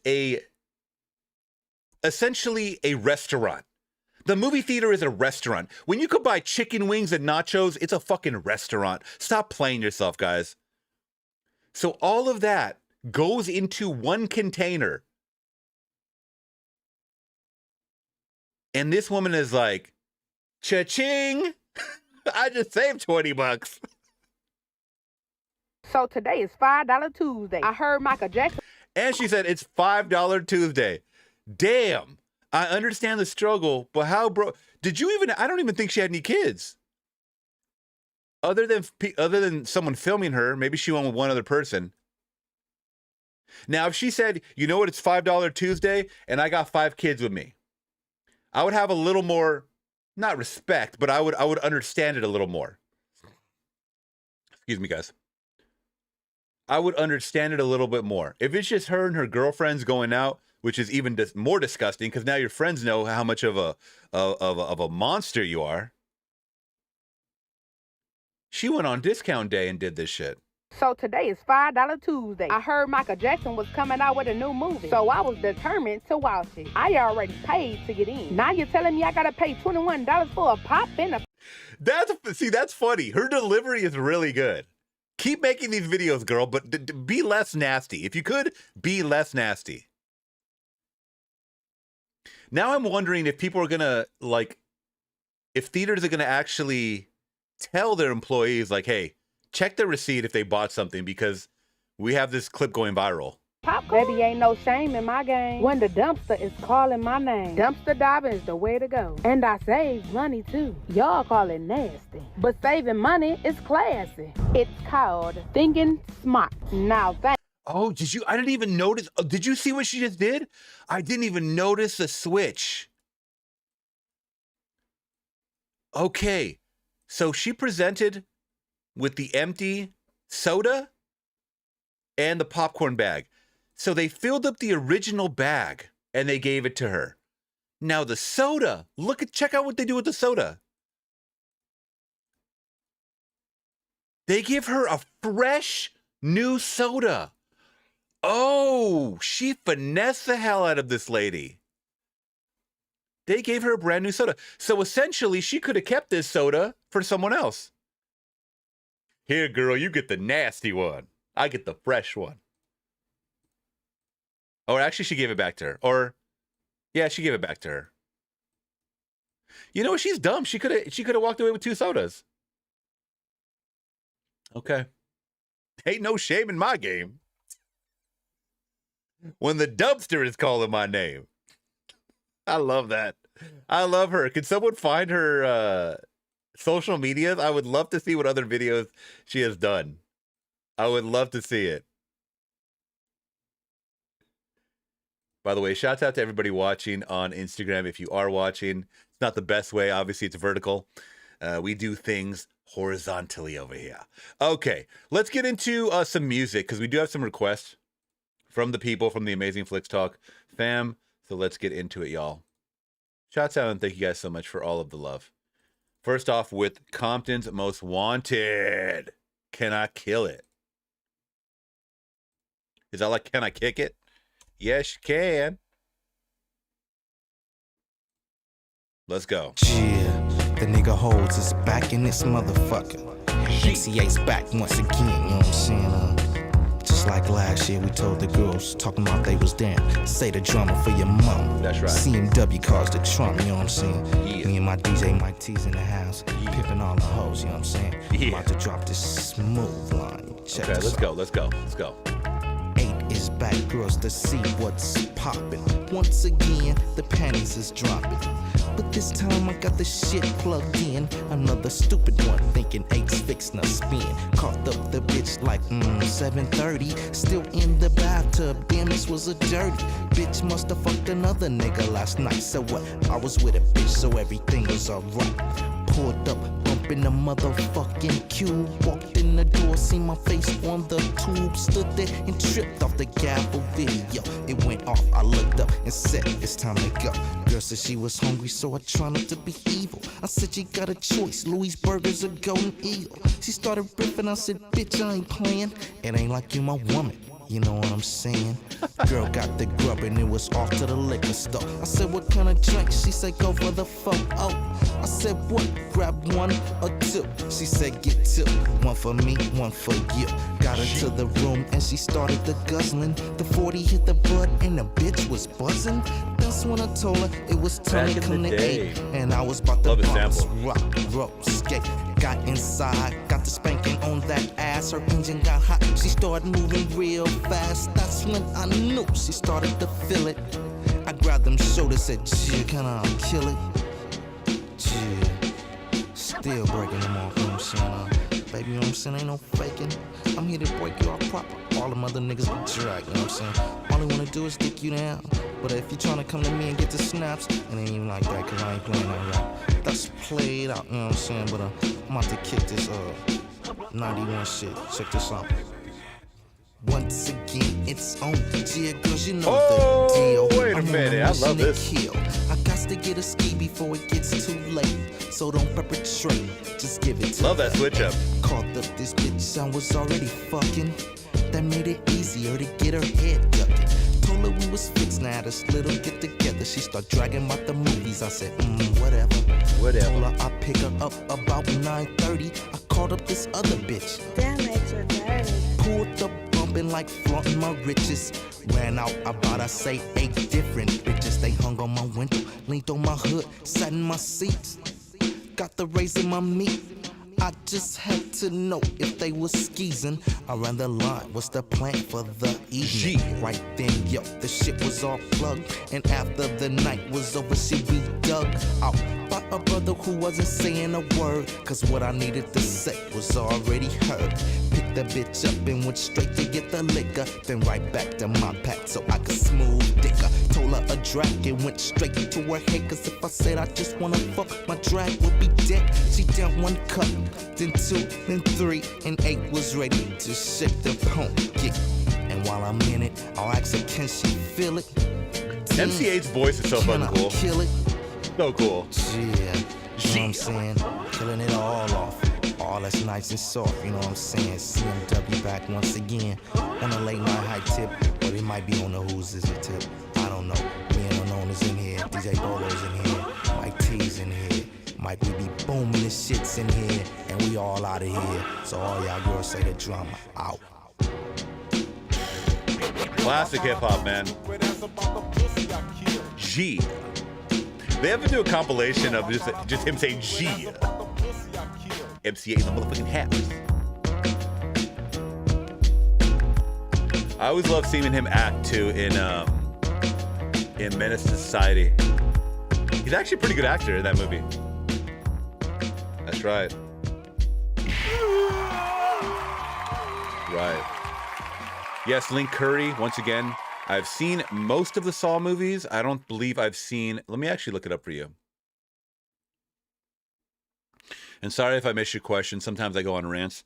essentially a restaurant. The movie theater is a restaurant. When you could buy chicken wings and nachos, it's a fucking restaurant. Stop playing yourself, guys. So all of that goes into one container. And this woman is like, cha-ching! I just saved $20. So today is $5 Tuesday. I heard Michael Jackson. And she said it's $5 Tuesday. Damn. I understand the struggle, but how, bro? Did you even? I don't even think she had any kids. Other than someone filming her, maybe she went with one other person. Now, if she said, you know what, it's $5 Tuesday, and I got 5 kids with me, I would have a little more, not respect, but I would understand it a little more. Excuse me, guys. I would understand it a little bit more. If it's just her and her girlfriends going out, which is even more disgusting, because now your friends know how much of a monster you are. She went on discount day and did this shit. So today is $5 Tuesday. I heard Michael Jackson was coming out with a new movie, so I was determined to watch it. I already paid to get in. Now you're telling me I gotta pay $21 for a pop in a... That's funny. Her delivery is really good. Keep making these videos, girl, but be less nasty. If you could, be less nasty. Now I'm wondering if people are gonna, if theaters are gonna actually tell their employees, hey, check the receipt if they bought something, because we have this clip going viral. Popcorn? Baby, ain't no shame in my game. When the dumpster is calling my name, dumpster diving is the way to go. And I save money too. Y'all call it nasty, but saving money is classy. It's called thinking smart. Now, Oh, I didn't even notice. Oh, did you see what she just did? I didn't even notice the switch. Okay. So she presented with the empty soda and the popcorn bag. So they filled up the original bag and they gave it to her. Now the soda, check out what they do with the soda. They give her a fresh new soda. Oh, she finessed the hell out of this lady. They gave her a brand new soda. So essentially, she could have kept this soda for someone else. Here, girl, you get the nasty one. I get the fresh one. Or actually, she gave it back to her. Or, yeah, she gave it back to her. You know what? She's dumb. She could have walked away with 2 sodas. Okay. Ain't no shame in my game. When the dumpster is calling my name. I love that. I love her. Can someone find her social medias? I would love to see what other videos she has done. I would love to see it. By the way, shouts out to everybody watching on Instagram. If you are watching, it's not the best way. Obviously, it's vertical. We do things horizontally over here. Okay, let's get into some music, because we do have some requests from the people from the Amazing Flix Talk fam. So let's get into it, y'all. Shouts out and thank you guys so much for all of the love. First off with Compton's Most Wanted. Can I Kill It? Is that like Can I Kick It? Yes, you can. Let's go. Yeah, the nigga holds his back in this motherfucker. MCA's back once again, you know what I'm saying? Just like last year, we told the girls, talking about they was damn. Say the drama for your mom. That's right. CMW caused the Trump, you know what I'm saying? Yeah. Me and my DJ Mike T's in the house, Yeah. pimping all the hoes, you know what I'm saying? Yeah. I'm about to drop this smooth line. Check Okay, this let's out. go. Let's go. Let's go. 8 is back, girls, to see what's poppin'. Once again, the panties is dropping. But this time I got the shit plugged in. Another stupid one thinking 8's fixin' a spin. Caught up the bitch like 7:30. Still in the bathtub, damn this was a dirty. Bitch musta fucked another nigga last night. So what? I was with a bitch, so everything was alright. Pulled up, bumping the motherfucking cube. Walked in the door, seen my face on the tube. Stood there and tripped off the gavel video. It went off, I looked up and said, it's time to go. Girl said she was hungry, so I tried not to be evil. I said she got a choice, Louis Burgers or Golden Eagle. She started ripping, I said, bitch, I ain't playing. It ain't like you my woman. You know what I'm saying? Girl got the grub and it was off to the liquor store. I said, what kind of drink? She said, go for the photo. I said, what? Grab 1 or 2. She said, get 2. 1 for me, 1 for you. Got her to the room and she started the guzzling. The 40 hit the bud and the bitch was buzzing. That's when I told her it was time to come to 8. And I was about to bounce, rock, roll, skate. got inside, got the spanking on that ass. Her engine got hot, she started moving real fast. That's when I knew she started to feel it. I grabbed them shoulders, said, "Gee, can I kill it?" Gee, still breaking them off, you know what I'm saying? Baby, you know what I'm saying? Ain't no faking. I'm here to break you off proper. All them other niggas be drag, you know what I'm saying? All they wanna do is dick you down. But if you tryna come to me and get the snaps, it ain't even like that, cause I ain't playing that rap. That's played out, you know what I'm saying? But I'm about to kick this 91 shit. Check this out. Once again, it's on the girls, you know the deal. Wait a minute, I love this. Kill. I got to get a ski before it gets too late. So don't perpetrate, just give it to Love that switch up. Called up this bitch, I was already fucking. That made it easier to get her head ducking. Told her we was fixed, now this little get together. She start dragging about the movies. I said, whatever. Told her I pick her up about 9:30. I called up this other bitch. Damn it, you're dirty. Pulled up bumping like flaunting my riches. Ran out about, I say, 8 different bitches. They hung on my window, leaned on my hood, sat in my seats. Got the raise in my meat. I just had to know if they was skeezing. I ran the line, what's the plan for the evening? Right then, yo, the shit was all plugged. And after the night was over, she be dug out by a brother who wasn't saying a word. Cause what I needed to say was already heard. Picked the bitch up and went straight to get the liquor. Then right back to my pack so I could smooth dicker. Told her a drag and went straight to her head. Cause if I said I just wanna fuck, my drag would be dead. She down 1 cup, then 2, then 3, and 8 was ready to shake the pump. Yeah. And while I'm in it, I'll ask her, can she feel it? MC8's voice is so fucking cool. Kill it? So cool. Yeah. You know what I'm saying? Killing it all off. All that's nice and soft, you know what I'm saying? CMW back once again on a late night high tip, but it might be on the Who's Is It tip. I don't know. Me and Unknown is in here, DJ Bolo's in here, Mike T's in here, Mike we be booming the shits in here, and we all out of here. So all y'all girls say the drama out. Classic hip hop, man. G. They have to do a compilation of just him saying G. MC8 in the motherfucking house. I always love seeing him act too in Menace to Society. He's actually a pretty good actor in that movie. That's right. Right. Yes, Link Curry, once again. I've seen most of the Saw movies. I don't believe I've seen... Let me actually look it up for you. And sorry if I missed your question. Sometimes I go on rants.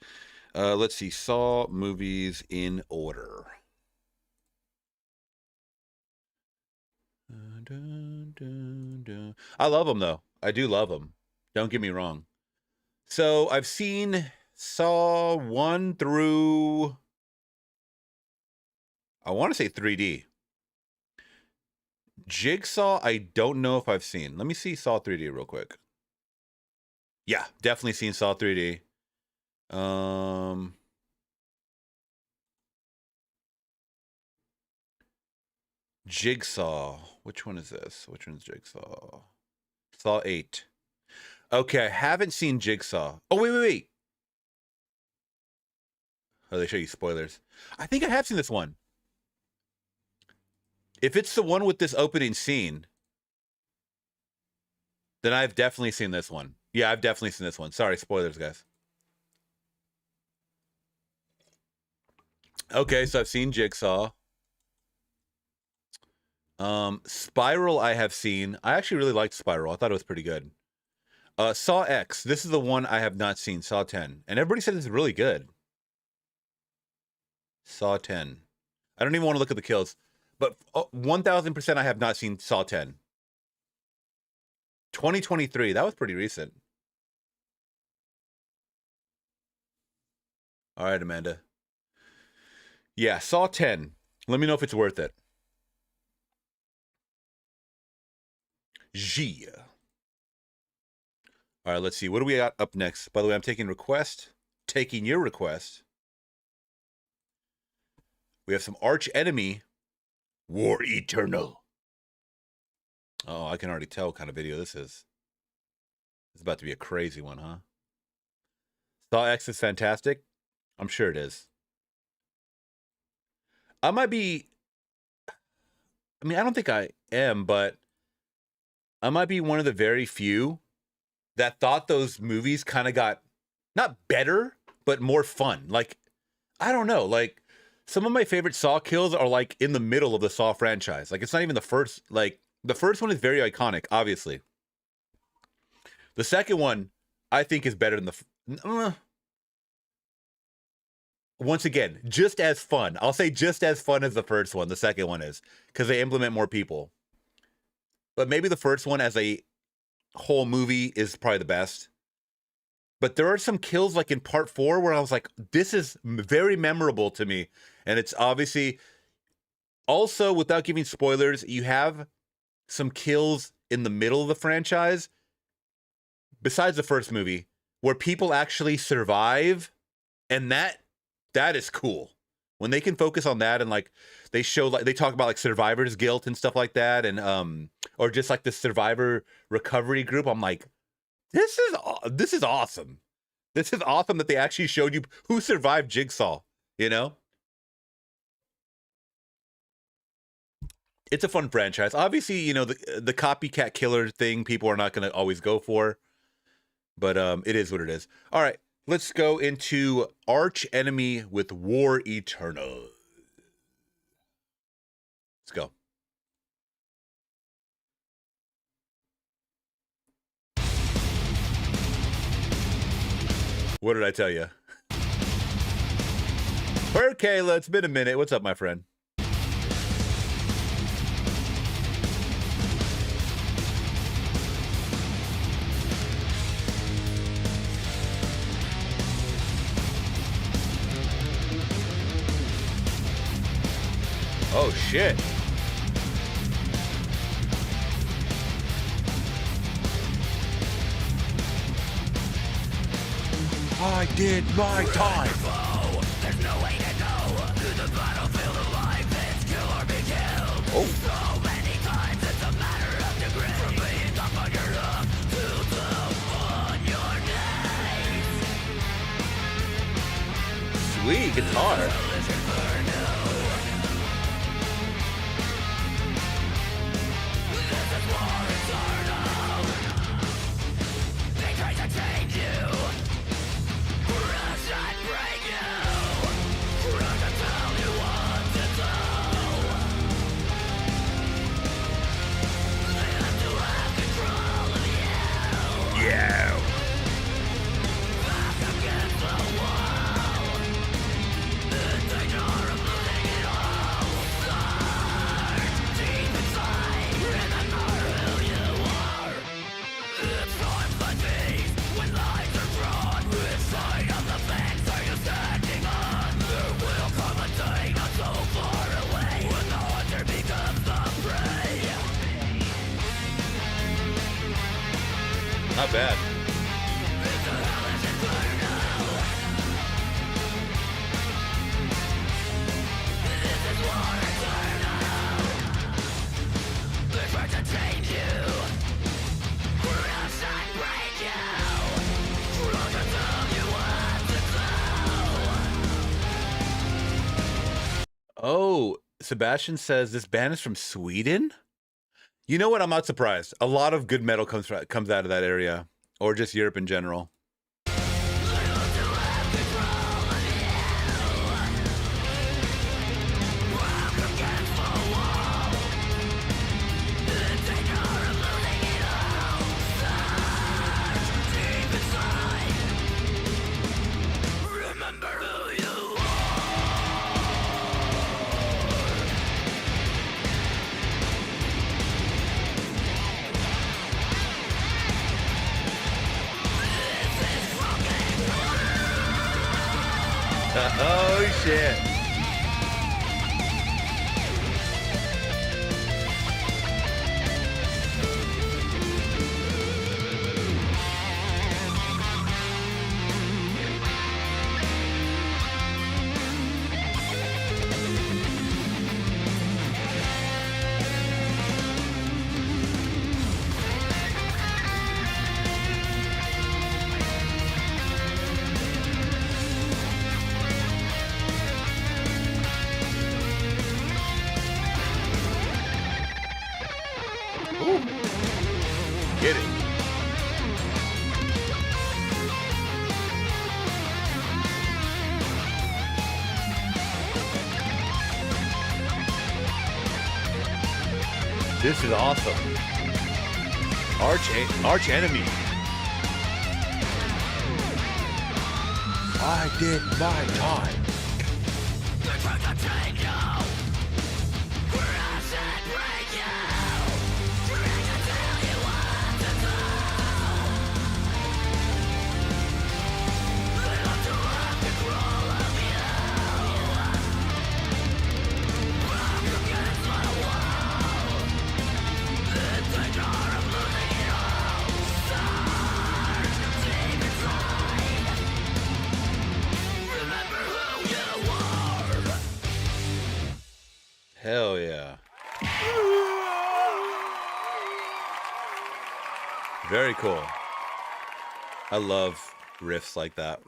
Let's see. Saw movies in order. I love them, though. I do love them. Don't get me wrong. So I've seen Saw 1 through... I want to say 3D. Jigsaw, I don't know if I've seen. Let me see Saw 3D real quick. Yeah, definitely seen Saw 3D. Jigsaw. Which one is this? Which one's Jigsaw? Saw 8. Okay, I haven't seen Jigsaw. Oh, wait. Oh, they show you spoilers. I think I have seen this one. If it's the one with this opening scene, then I've definitely seen this one. Yeah, I've definitely seen this one. Sorry, spoilers, guys. Okay, so I've seen Jigsaw. Spiral I have seen. I actually really liked Spiral. I thought it was pretty good. Saw X. This is the one I have not seen. Saw 10. And everybody said it's really good. Saw 10. I don't even want to look at the kills. But 1,000% I have not seen Saw 10. 2023. That was pretty recent. All right, Amanda. Yeah, Saw 10. Let me know if it's worth it. G. All right, let's see. What do we got up next? By the way, I'm taking your request. We have some Arch Enemy. War Eternal. Oh, I can already tell what kind of video this is. It's about to be a crazy one, huh? Saw X is fantastic. I'm sure it is. I might be. I mean, I don't think I am, but I might be one of the very few that thought those movies kind of got not better, but more fun. Like, I don't know. Like, some of my favorite Saw kills are like in the middle of the Saw franchise. Like, it's not even the first. Like, the first one is very iconic, obviously. The second one, I think, is better than the. Once again, just as fun. I'll say just as fun as the first one. The second one is because they implement more people. But maybe the first one as a whole movie is probably the best. But there are some kills like in part 4 where I was like, this is very memorable to me. And it's obviously also, without giving spoilers, you have some kills in the middle of the franchise, besides the first movie, where people actually survive. And that is cool. When they can focus on that and like they show, like they talk about like survivor's guilt and stuff like that, and or just like the survivor recovery group. I'm like, this is awesome. This is awesome that they actually showed you who survived Jigsaw, you know? It's a fun franchise. Obviously, you know, the copycat killer thing people are not going to always go for, but it is what it is. All right, let's go into Arch Enemy with War Eternal. Let's go. What did I tell you? Per Kayla, it's been a minute. What's up, my friend? Oh, shit. I did my time. There's no way to go to the battlefield of life. It's kill or be killed. Oh. So many times it's a matter of degree. From being up on your luck to on your knees. Sweet guitar. Not bad. Oh, Sebastian says this band is from Sweden? You know what? I'm not surprised. A lot of good metal comes out of that area, or just Europe in general. Oh shit. This is awesome. Arch enemy. I did my time. Hell yeah. Very cool. I love riffs like that.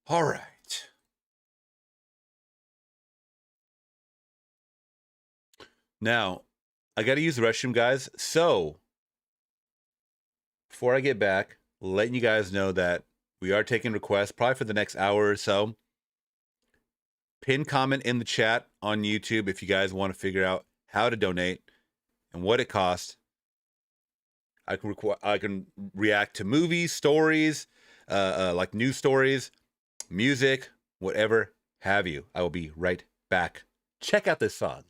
All right. Now, I got to use the restroom, guys. So, before I get back, letting you guys know that we are taking requests probably for the next hour or so. Pin comment in the chat on YouTube if you guys want to figure out how to donate and what it costs. I can react to movies, stories, like news stories, music, whatever have you. I will be right back. Check out this song.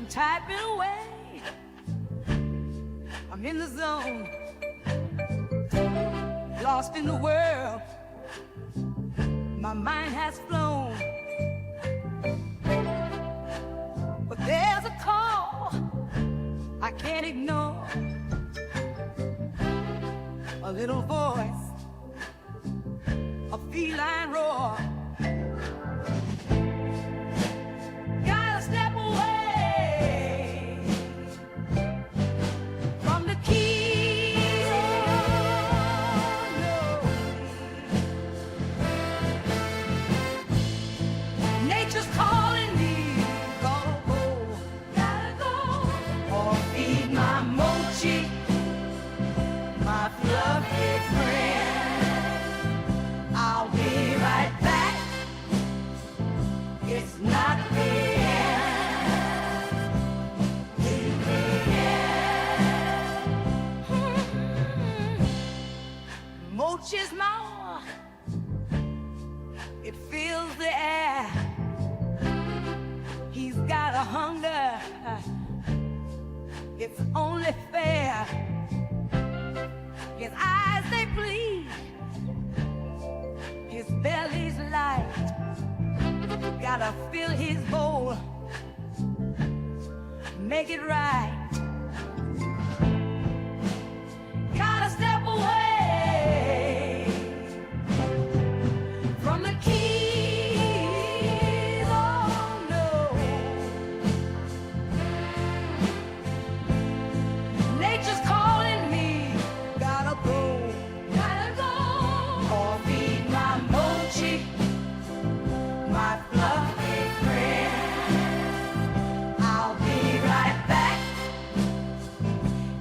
Typing away, I'm in the zone, lost in the world, my mind has flown, but there's a call I can't ignore, a little voice, a feline roar, gotta step away. Mochi's mouth, it fills the air. He's got a hunger, it's only fair. His eyes, they bleed, his belly's light. Gotta fill his bowl, make it right. Gotta step away from the keys, oh no. Nature's calling me, gotta go, or feed my mochi, my fluffy friend. I'll be right back,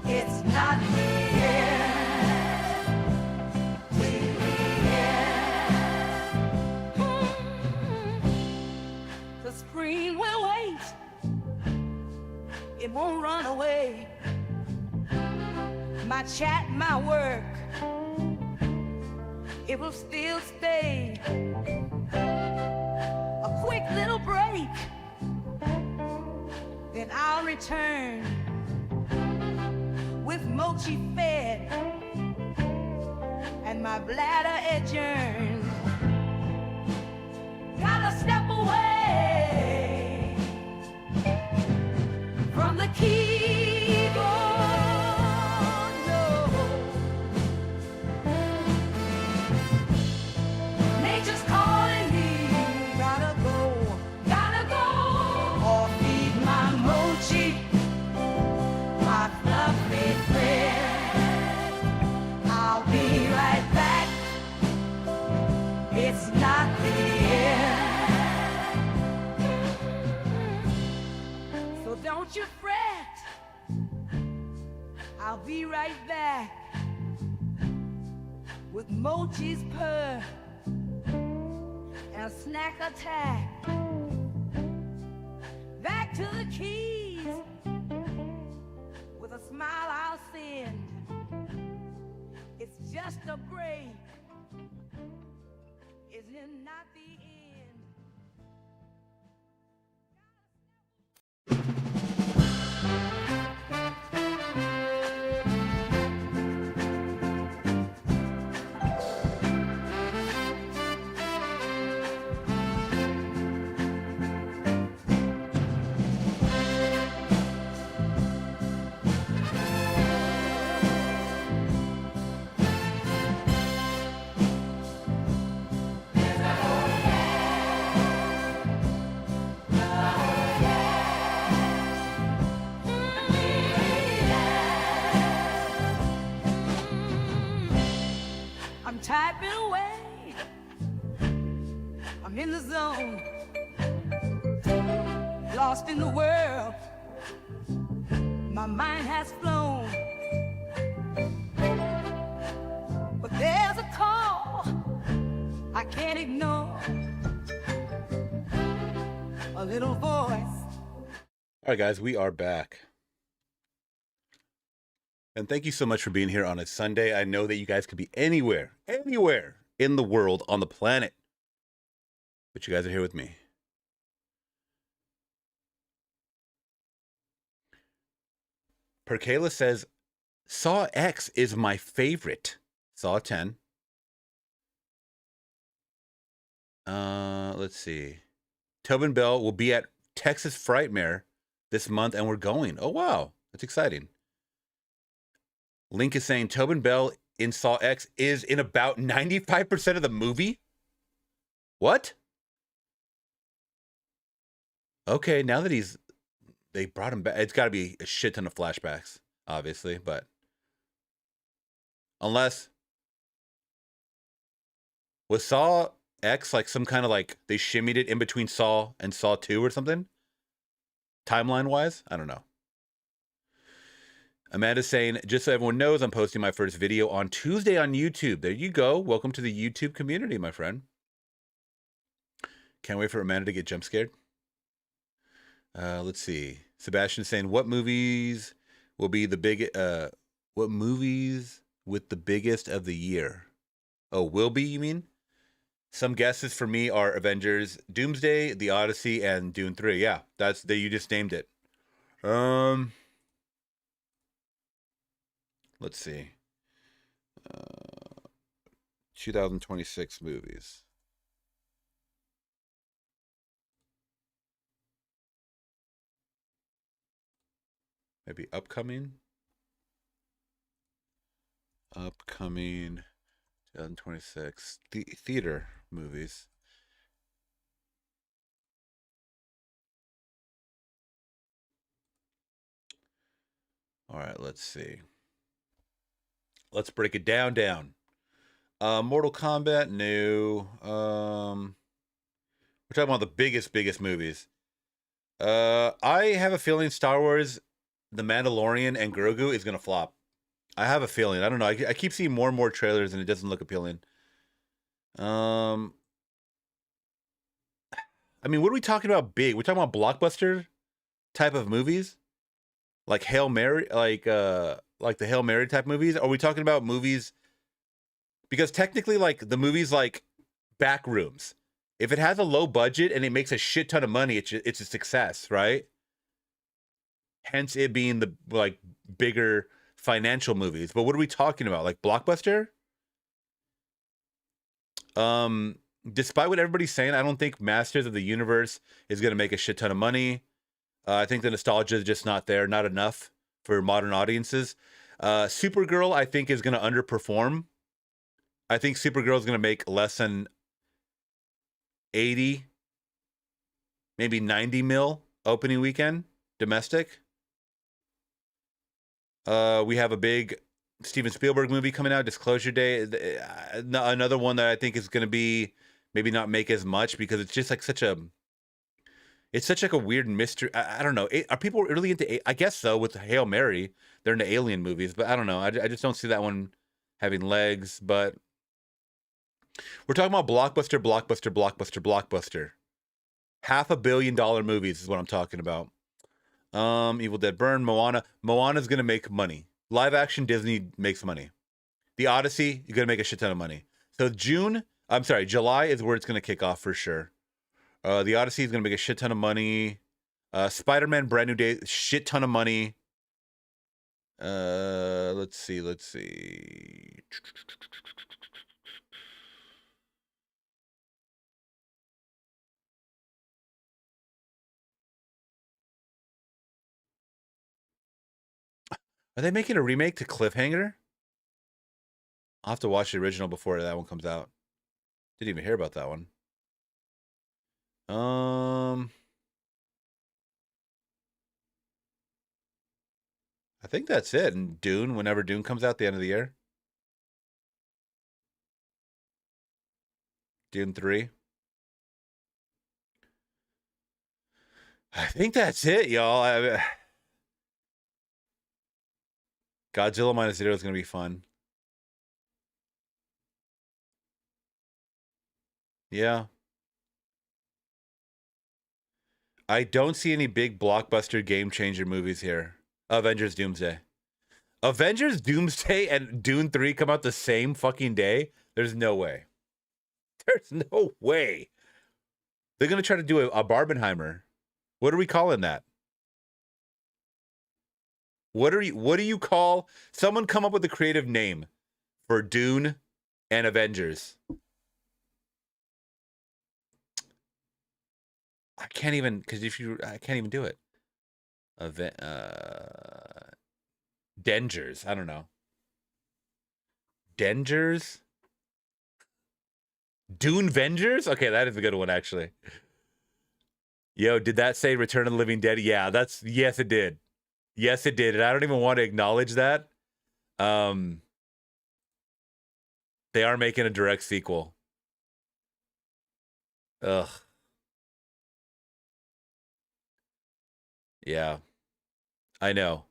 it's not screen will wait, it won't run away. My chat, my work, it will still stay. A quick little break, then I'll return with mochi fed and my bladder adjourned. Gotta step away from the keyboard, no. So don't you fret, I'll be right back with Mochi's purr and a snack attack. Back to the keys with a smile I'll send. It's just a break, is it not the end? I'm typing away, I'm in the zone, lost in the world, my mind has flown. But there's a call I can't ignore, a little voice. All right, guys, we are back. And thank you so much for being here on a Sunday. I know that you guys could be anywhere in the world, on the planet, but you guys are here with me. Perkayla says, Saw X is my favorite. Saw 10. Let's see. Tobin Bell will be at Texas Frightmare this month, and we're going. Oh, wow. That's exciting. Link is saying Tobin Bell in Saw X is in about 95% of the movie. What? Okay, now that they brought him back, it's got to be a shit ton of flashbacks, obviously, but unless was Saw X like some kind of like they shimmied it in between Saw and Saw 2 or something? Timeline wise, I don't know. Amanda's saying, just so everyone knows, I'm posting my first video on Tuesday on YouTube. There you go. Welcome to the YouTube community, my friend. Can't wait for Amanda to get jump scared. Let's see. Sebastian's saying, what movies will be the what movies with the biggest of the year? Oh, will be, you mean? Some guesses for me are Avengers, Doomsday, The Odyssey, and Dune 3. Yeah, you just named it. Let's see. 2026 movies. Maybe upcoming 2026 theater movies. All right, let's see. Let's break it down. Mortal Kombat, new. We're talking about the biggest movies. I have a feeling Star Wars, The Mandalorian, and Grogu is gonna flop. I have a feeling. I don't know. I keep seeing more and more trailers, and it doesn't look appealing. I mean, what are we talking about? Big? We're talking about blockbuster type of movies, like Hail Mary, like the Hail Mary type movies? Are we talking about movies? Because technically, like the movies like Backrooms, if it has a low budget and it makes a shit ton of money, it's a success, right? Hence it being the like bigger financial movies. But what are we talking about? Like blockbuster? Despite what everybody's saying, I don't think Masters of the Universe is going to make a shit ton of money. I think the nostalgia is just not there, not enough for modern audiences. Supergirl, I think, is going to underperform. I think Supergirl is going to make less than 80, maybe 90 mil opening weekend domestic. We have a big Steven Spielberg movie coming out, Disclosure Day. Another one that I think is going to be maybe not make as much because it's just like such a, It's such like a weird mystery. I don't know. Are people really into? I guess so. With Hail Mary, they're into alien movies, but I don't know. I just don't see that one having legs. But we're talking about blockbuster, blockbuster, blockbuster, blockbuster. $500 million movies is what I'm talking about. Evil Dead Burn, Moana. Moana's gonna make money. Live action Disney makes money. The Odyssey, you're gonna make a shit ton of money. So July is where it's gonna kick off for sure. The Odyssey is gonna make a shit ton of money. Spider-Man Brand New Day, shit ton of money. Let's see. Are they making a remake to Cliffhanger? I'll have to watch the original before that one comes out. Didn't even hear about that one. I think that's it. And Dune, whenever Dune comes out at the end of the year. Dune 3. I think that's it, y'all. Godzilla Minus Zero is going to be fun. Yeah. I don't see any big blockbuster game changer movies here. Avengers Doomsday. Avengers Doomsday and Dune 3 come out the same fucking day? There's no way. There's no way. They're going to try to do a Barbenheimer. What are we calling that? What do you call? Someone come up with a creative name for Dune and Avengers. I can't even, because I can't even do it. Dengers. I don't know. Dengers? Dune Vengers? Okay, that is a good one, actually. Yo, did that say Return of the Living Dead? Yeah, yes, it did. Yes, it did. And I don't even want to acknowledge that. They are making a direct sequel. Ugh. Yeah. I know.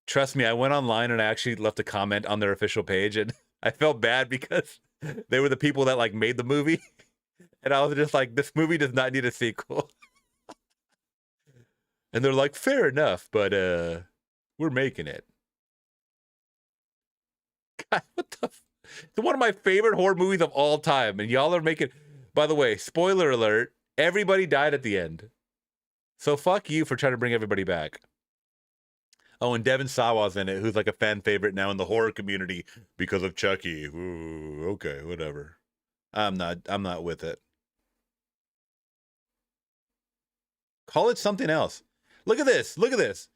Trust me, I went online and I actually left a comment on their official page, and I felt bad because they were the people that like made the movie. And I was just like, this movie does not need a sequel. And they're like, fair enough, but we're making it. God, what the it's one of my favorite horror movies of all time, and y'all are making, by the way, spoiler alert, everybody died at the end. So fuck you for trying to bring everybody back. Oh, and Devin Sawa's in it, who's like a fan favorite now in the horror community because of Chucky. Ooh, okay, whatever. I'm not with it. Call it something else. Look at this. Look at this.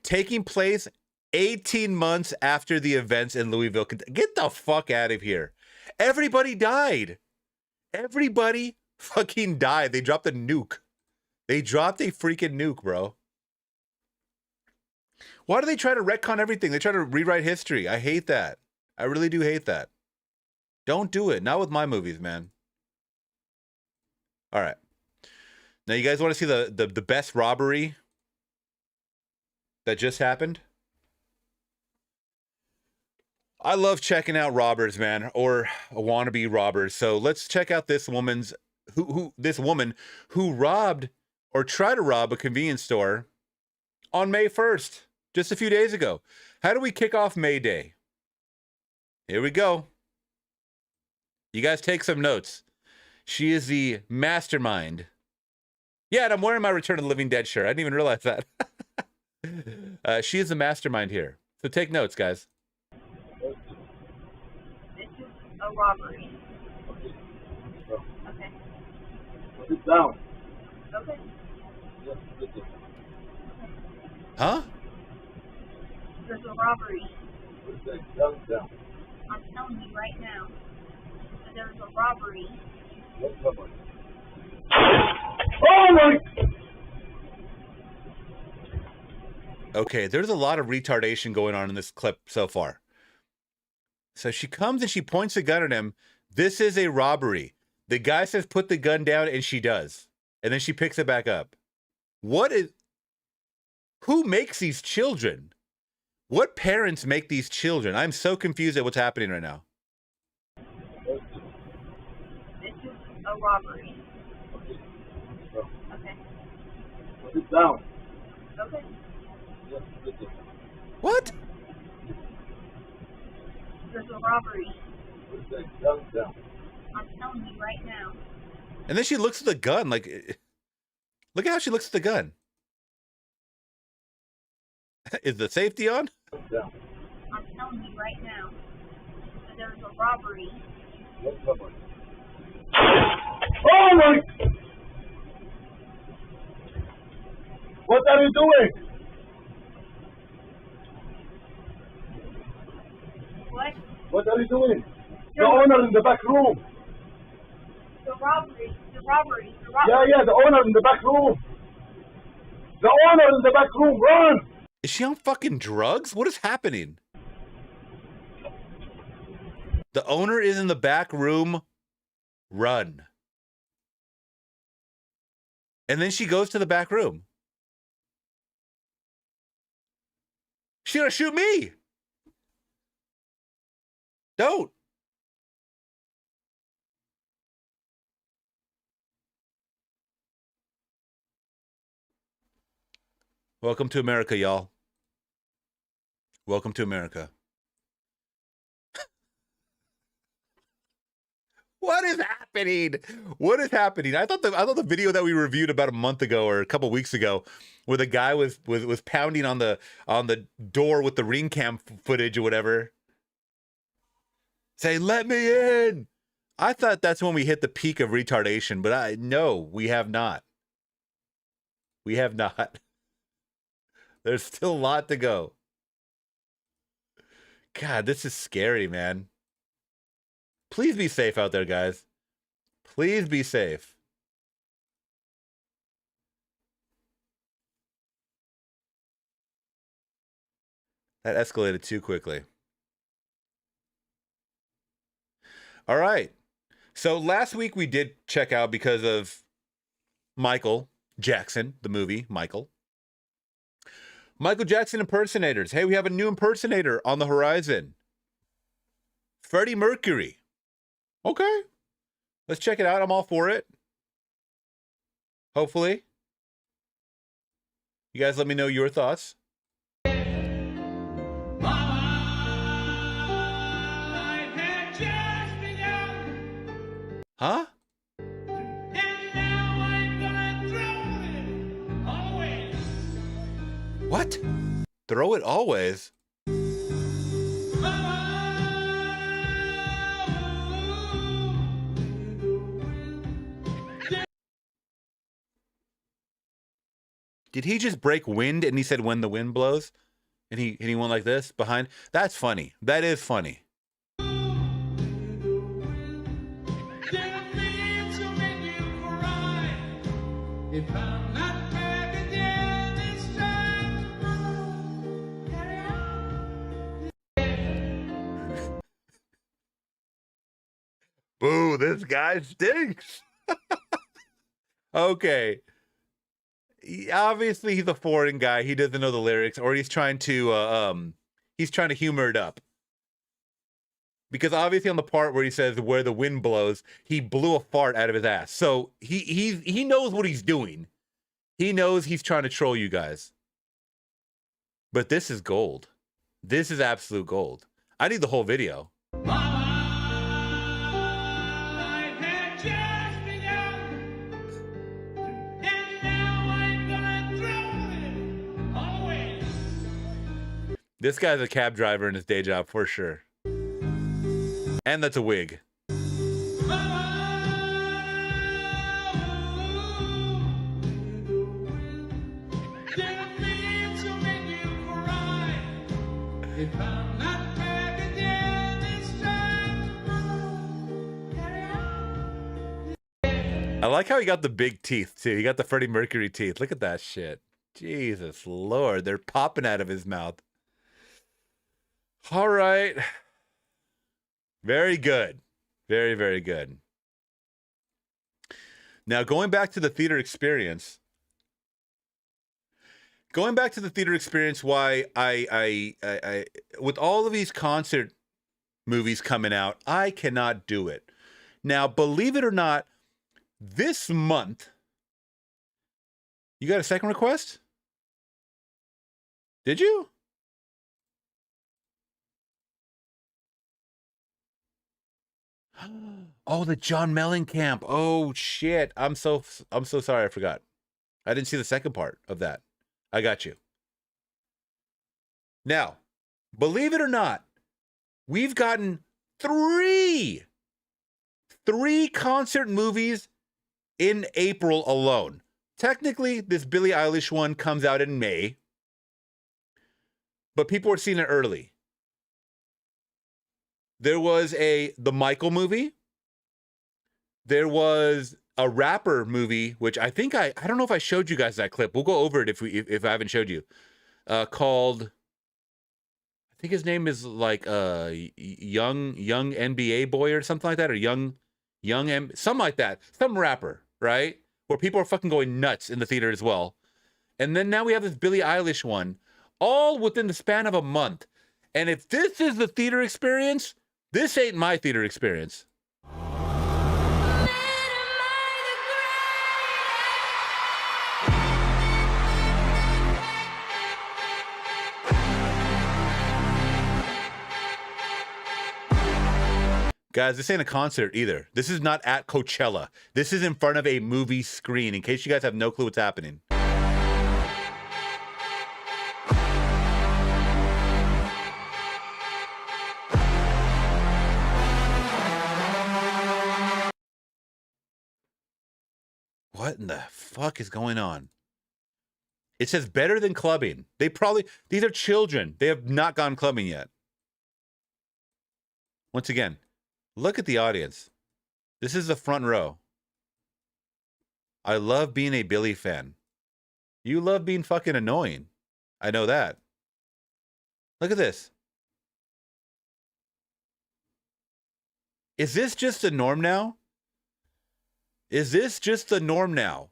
Taking place 18 months after the events in Louisville. Get the fuck out of here. Everybody died. Everybody fucking died. They dropped a nuke. They dropped a freaking nuke, bro. Why do they try to retcon everything? They try to rewrite history. I hate that. I really do hate that. Don't do it. Not with my movies, man. All right. Now, you guys want to see the best robbery that just happened? I love checking out robbers, man, or wannabe robbers. So let's check out this woman's this woman who robbed or tried to rob a convenience store on May 1st, just a few days ago. How do we kick off May Day? Here we go. You guys take some notes. She is the mastermind. Yeah, and I'm wearing my Return of the Living Dead shirt. I didn't even realize that. She is the mastermind here. So take notes, guys. This is a robbery. Okay. Put it down. Okay. Huh? There's a robbery. Put it down. I'm telling you right now that there's a robbery. What's up? Oh my! Okay, there's a lot of retardation going on in this clip so far. So she comes and she points a gun at him. This is a robbery. The guy says, put the gun down, and she does. And then she picks it back up. Who makes these children? What parents make these children? I'm so confused at what's happening right now. This is a robbery. Okay. Put it down. Okay. Yes, listen. What? There's a robbery. Put it down. I'm telling you right now. And then she looks at the gun like, look at how she looks at the gun. Is the safety on? Down. I'm telling you right now. That there's a robbery. What someone? Oh my! What are you doing? What? What are you doing? The owner in the back room. The robbery. The robbery. The robbery. Yeah, the owner in the back room. The owner in the back room, run! Is she on fucking drugs? What is happening? The owner is in the back room. Run. And then she goes to the back room. She's gonna shoot me. Don't. Welcome to America, y'all. Welcome to America. What is happening? What is happening? I thought the video that we reviewed about a month ago or a couple weeks ago, where the guy was pounding on the door with the ring cam footage or whatever, say, "Let me in." I thought that's when we hit the peak of retardation, but no, we have not. We have not. There's still a lot to go. God, this is scary, man. Please be safe out there, guys. Please be safe. That escalated too quickly. All right. So last week we did check out because of Michael Jackson, the movie, Michael Jackson impersonators. Hey, we have a new impersonator on the horizon. Freddie Mercury. Okay. Let's check it out. I'm all for it. Hopefully. You guys let me know your thoughts. Huh? What? Throw it always? Did he just break wind and he said when the wind blows? And he went like this behind? That's funny. That is funny. Boo, this guy stinks. Okay. Obviously he's a foreign guy. He doesn't know the lyrics, or he's trying to humor it up. Because obviously on the part where he says where the wind blows, he blew a fart out of his ass. So he knows what he's doing. He knows he's trying to troll you guys. But this is gold. This is absolute gold. I need the whole video. This guy's a cab driver in his day job for sure. And that's a wig. I like how he got the big teeth too. He got the Freddie Mercury teeth. Look at that shit. Jesus Lord, they're popping out of his mouth. All right. Very good. Very, very good. Now, going back to the theater experience, why I with all of these concert movies coming out, I cannot do it. Now, believe it or not, this month, you got a second request? Did you? Oh, the John Mellencamp. Oh shit. I'm so sorry, I forgot. I didn't see the second part of that. I got you. Now, believe it or not, we've gotten three concert movies in April alone. Technically, this Billie Eilish one comes out in May, but people are seeing it early. There was the Michael movie. There was a rapper movie, which I think I don't know if I showed you guys that clip. We'll go over it if I haven't showed you. Called, I think his name is like young NBA boy or something like that, or something like that. Some rapper, right? Where people are fucking going nuts in the theater as well. And then now we have this Billie Eilish one, all within the span of a month. And if this is the theater experience, this ain't my theater experience. Guys, this ain't a concert either. This is not at Coachella. This is in front of a movie screen, in case you guys have no clue what's happening. What in the fuck is going on? It says better than clubbing. These are children. They have not gone clubbing yet. Once again, look at the audience. This is the front row. I love being a Billie fan. You love being fucking annoying. I know that. Look at this. Is this just the norm now? Is this just the norm now?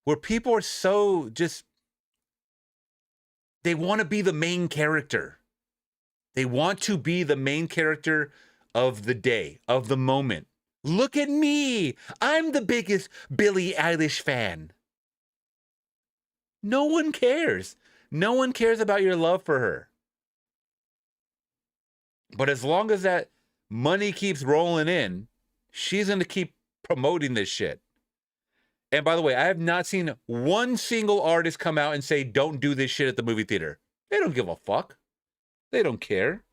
Where people are so just... They want to be the main character. They want to be the main character of the day, of the moment. Look at me. I'm the biggest Billie Eilish fan. No one cares. No one cares about your love for her. But as long as that money keeps rolling in, she's going to keep promoting this shit. And by the way, I have not seen one single artist come out and say, don't do this shit at the movie theater. They don't give a fuck. They don't care.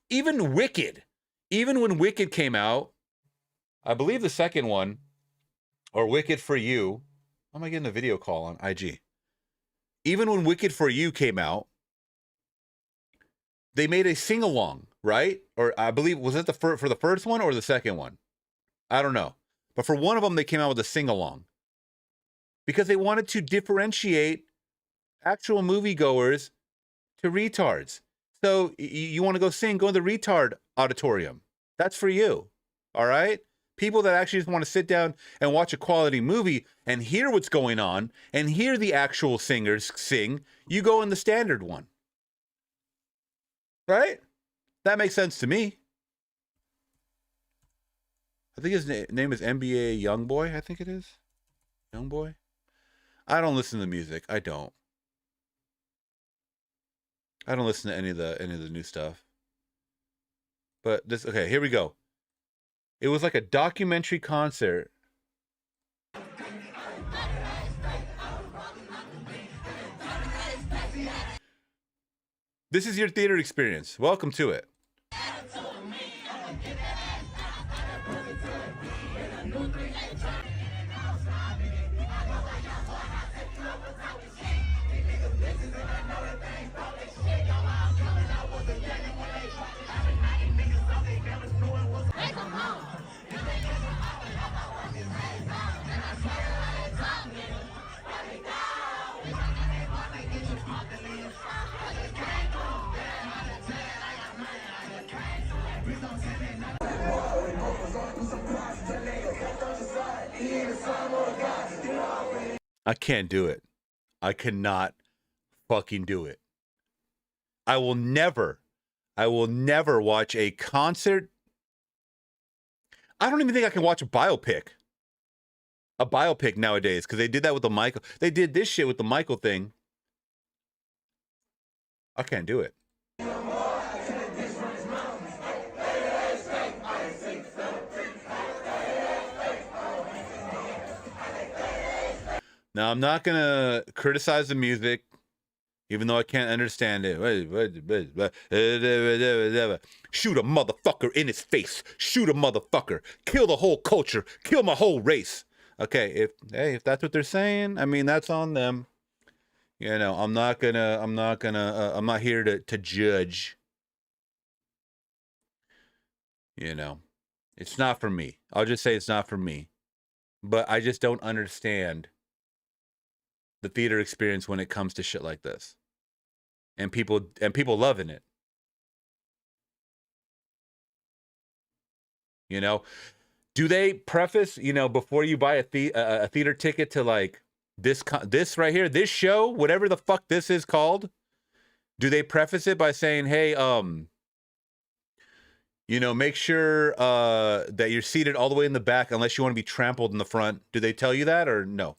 Even Wicked. Even when Wicked came out, I believe the second one, or Wicked for You. How am I getting a video call on IG? Even when Wicked for You came out, they made a sing-along, right? Or I believe, was it for the first one or the second one? I don't know. But for one of them, they came out with a sing-along. Because they wanted to differentiate actual moviegoers to retards. So you want to go sing, go in the retard auditorium. That's for you. All right? People that actually just want to sit down and watch a quality movie and hear what's going on and hear the actual singers sing, you go in the standard one. Right? That makes sense to me. I think his name is NBA Youngboy, I think it is. Youngboy? I don't listen to music. I don't listen to any of the new stuff. But this, okay, here we go. It was like a documentary concert. This is your theater experience. Welcome to it. I can't do it. I cannot fucking do it. I will never watch a concert. I don't even think I can watch a biopic nowadays, because they did that with the Michael. They did this shit with the Michael thing. I can't do it. Now, I'm not going to criticize the music, even though I can't understand it. Shoot a motherfucker in his face. Shoot a motherfucker. Kill the whole culture. Kill my whole race. Okay, if that's what they're saying, I mean, that's on them. You know, I'm not here to judge. You know, it's not for me. I'll just say it's not for me. But I just don't understand the theater experience when it comes to shit like this, and people loving it. You know, do they preface, you know, before you buy a theater ticket to like this right here, this show, whatever the fuck this is called? Do they preface it by saying, hey, you know, make sure that you're seated all the way in the back unless you want to be trampled in the front? Do they tell you that, or no?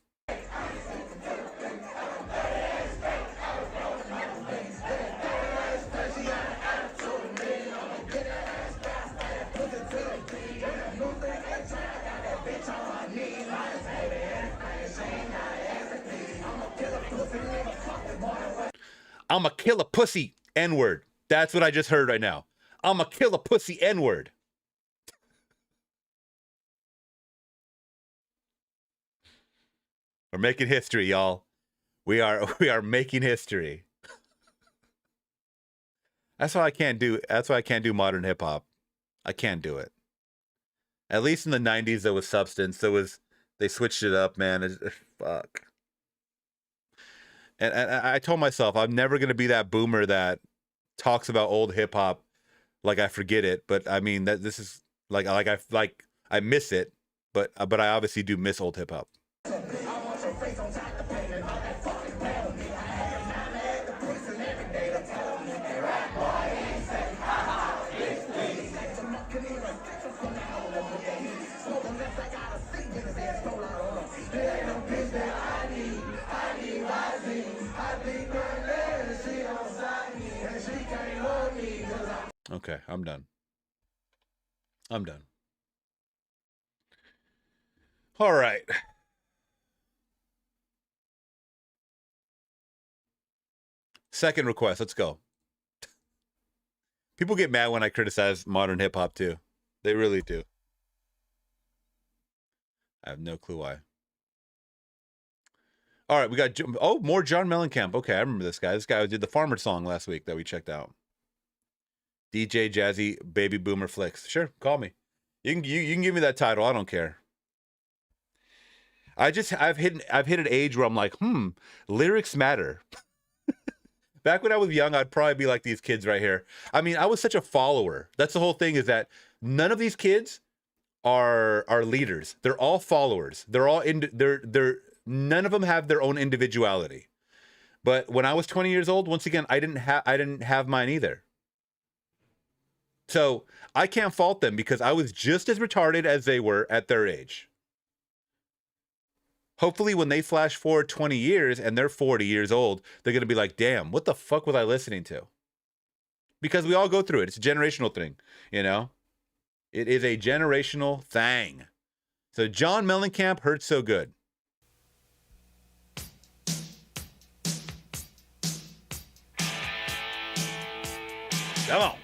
I'm a killer pussy N-word. That's what I just heard right now. I'm a killer pussy N-word. We're making history, y'all. We are making history. That's why I can't do modern hip hop. I can't do it. At least in the 90s there was substance. They switched it up, man. Fuck. And I told myself I'm never going to be that boomer that talks about old hip hop like I forget it. But I mean, that this is like I miss it, but I obviously do miss old hip hop. Okay, I'm done. All right. Second request, let's go. People get mad when I criticize modern hip hop too. They really do. I have no clue why. All right, we got more John Mellencamp. Okay, I remember this guy. This guy did the Farmer song last week that we checked out. DJ Jazzy Baby Boomer Flix. Sure, call me. You can give me that title. I don't care. I've hit an age where I'm like, lyrics matter. Back when I was young, I'd probably be like these kids right here. I mean, I was such a follower. That's the whole thing, is that none of these kids are leaders. They're all followers. They're all none of them have their own individuality. But when I was 20 years old, once again, I didn't have mine either. So I can't fault them, because I was just as retarded as they were at their age. Hopefully when they flash forward 20 years and they're 40 years old, they're going to be like, damn, what the fuck was I listening to? Because we all go through it. It's a generational thing, you know? It is a generational thing. So John Mellencamp, Hurts So Good. Come on.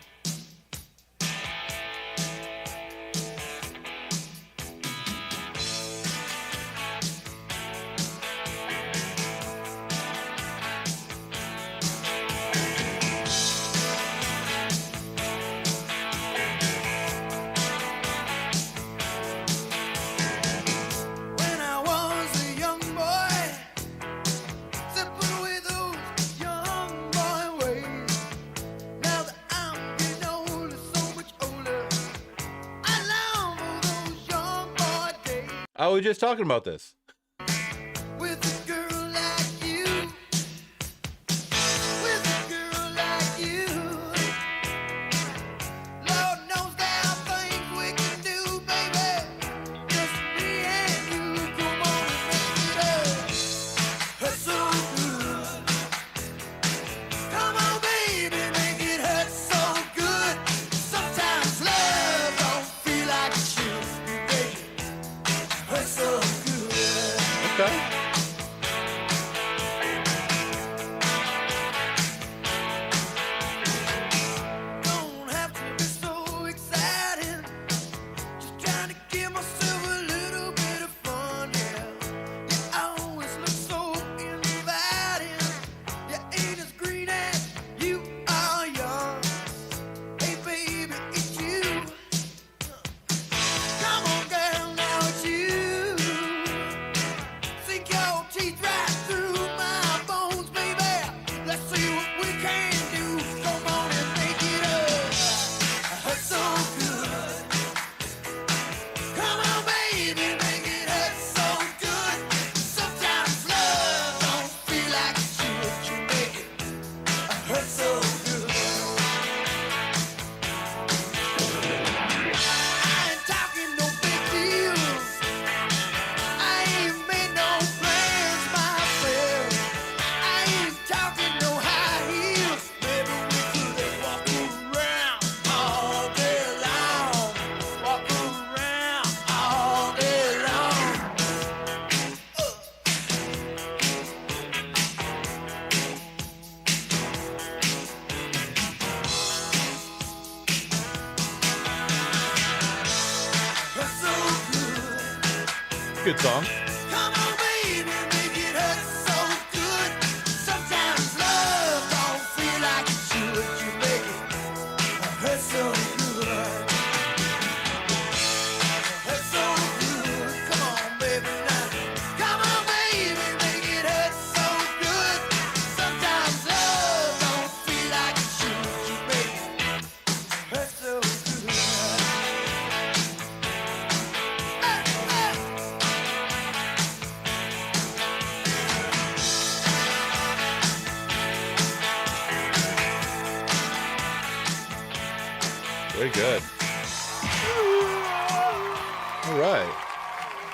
I was just talking about this. With a girl good song. Come on, baby, make it hurt so good. Sometimes love don't feel like it should. You make it hurt so good. Hurt so good. Come on, baby, now. Come on, baby, make it hurt so good. Sometimes love don't feel like it should. You make it hurt so good. Very good. All right.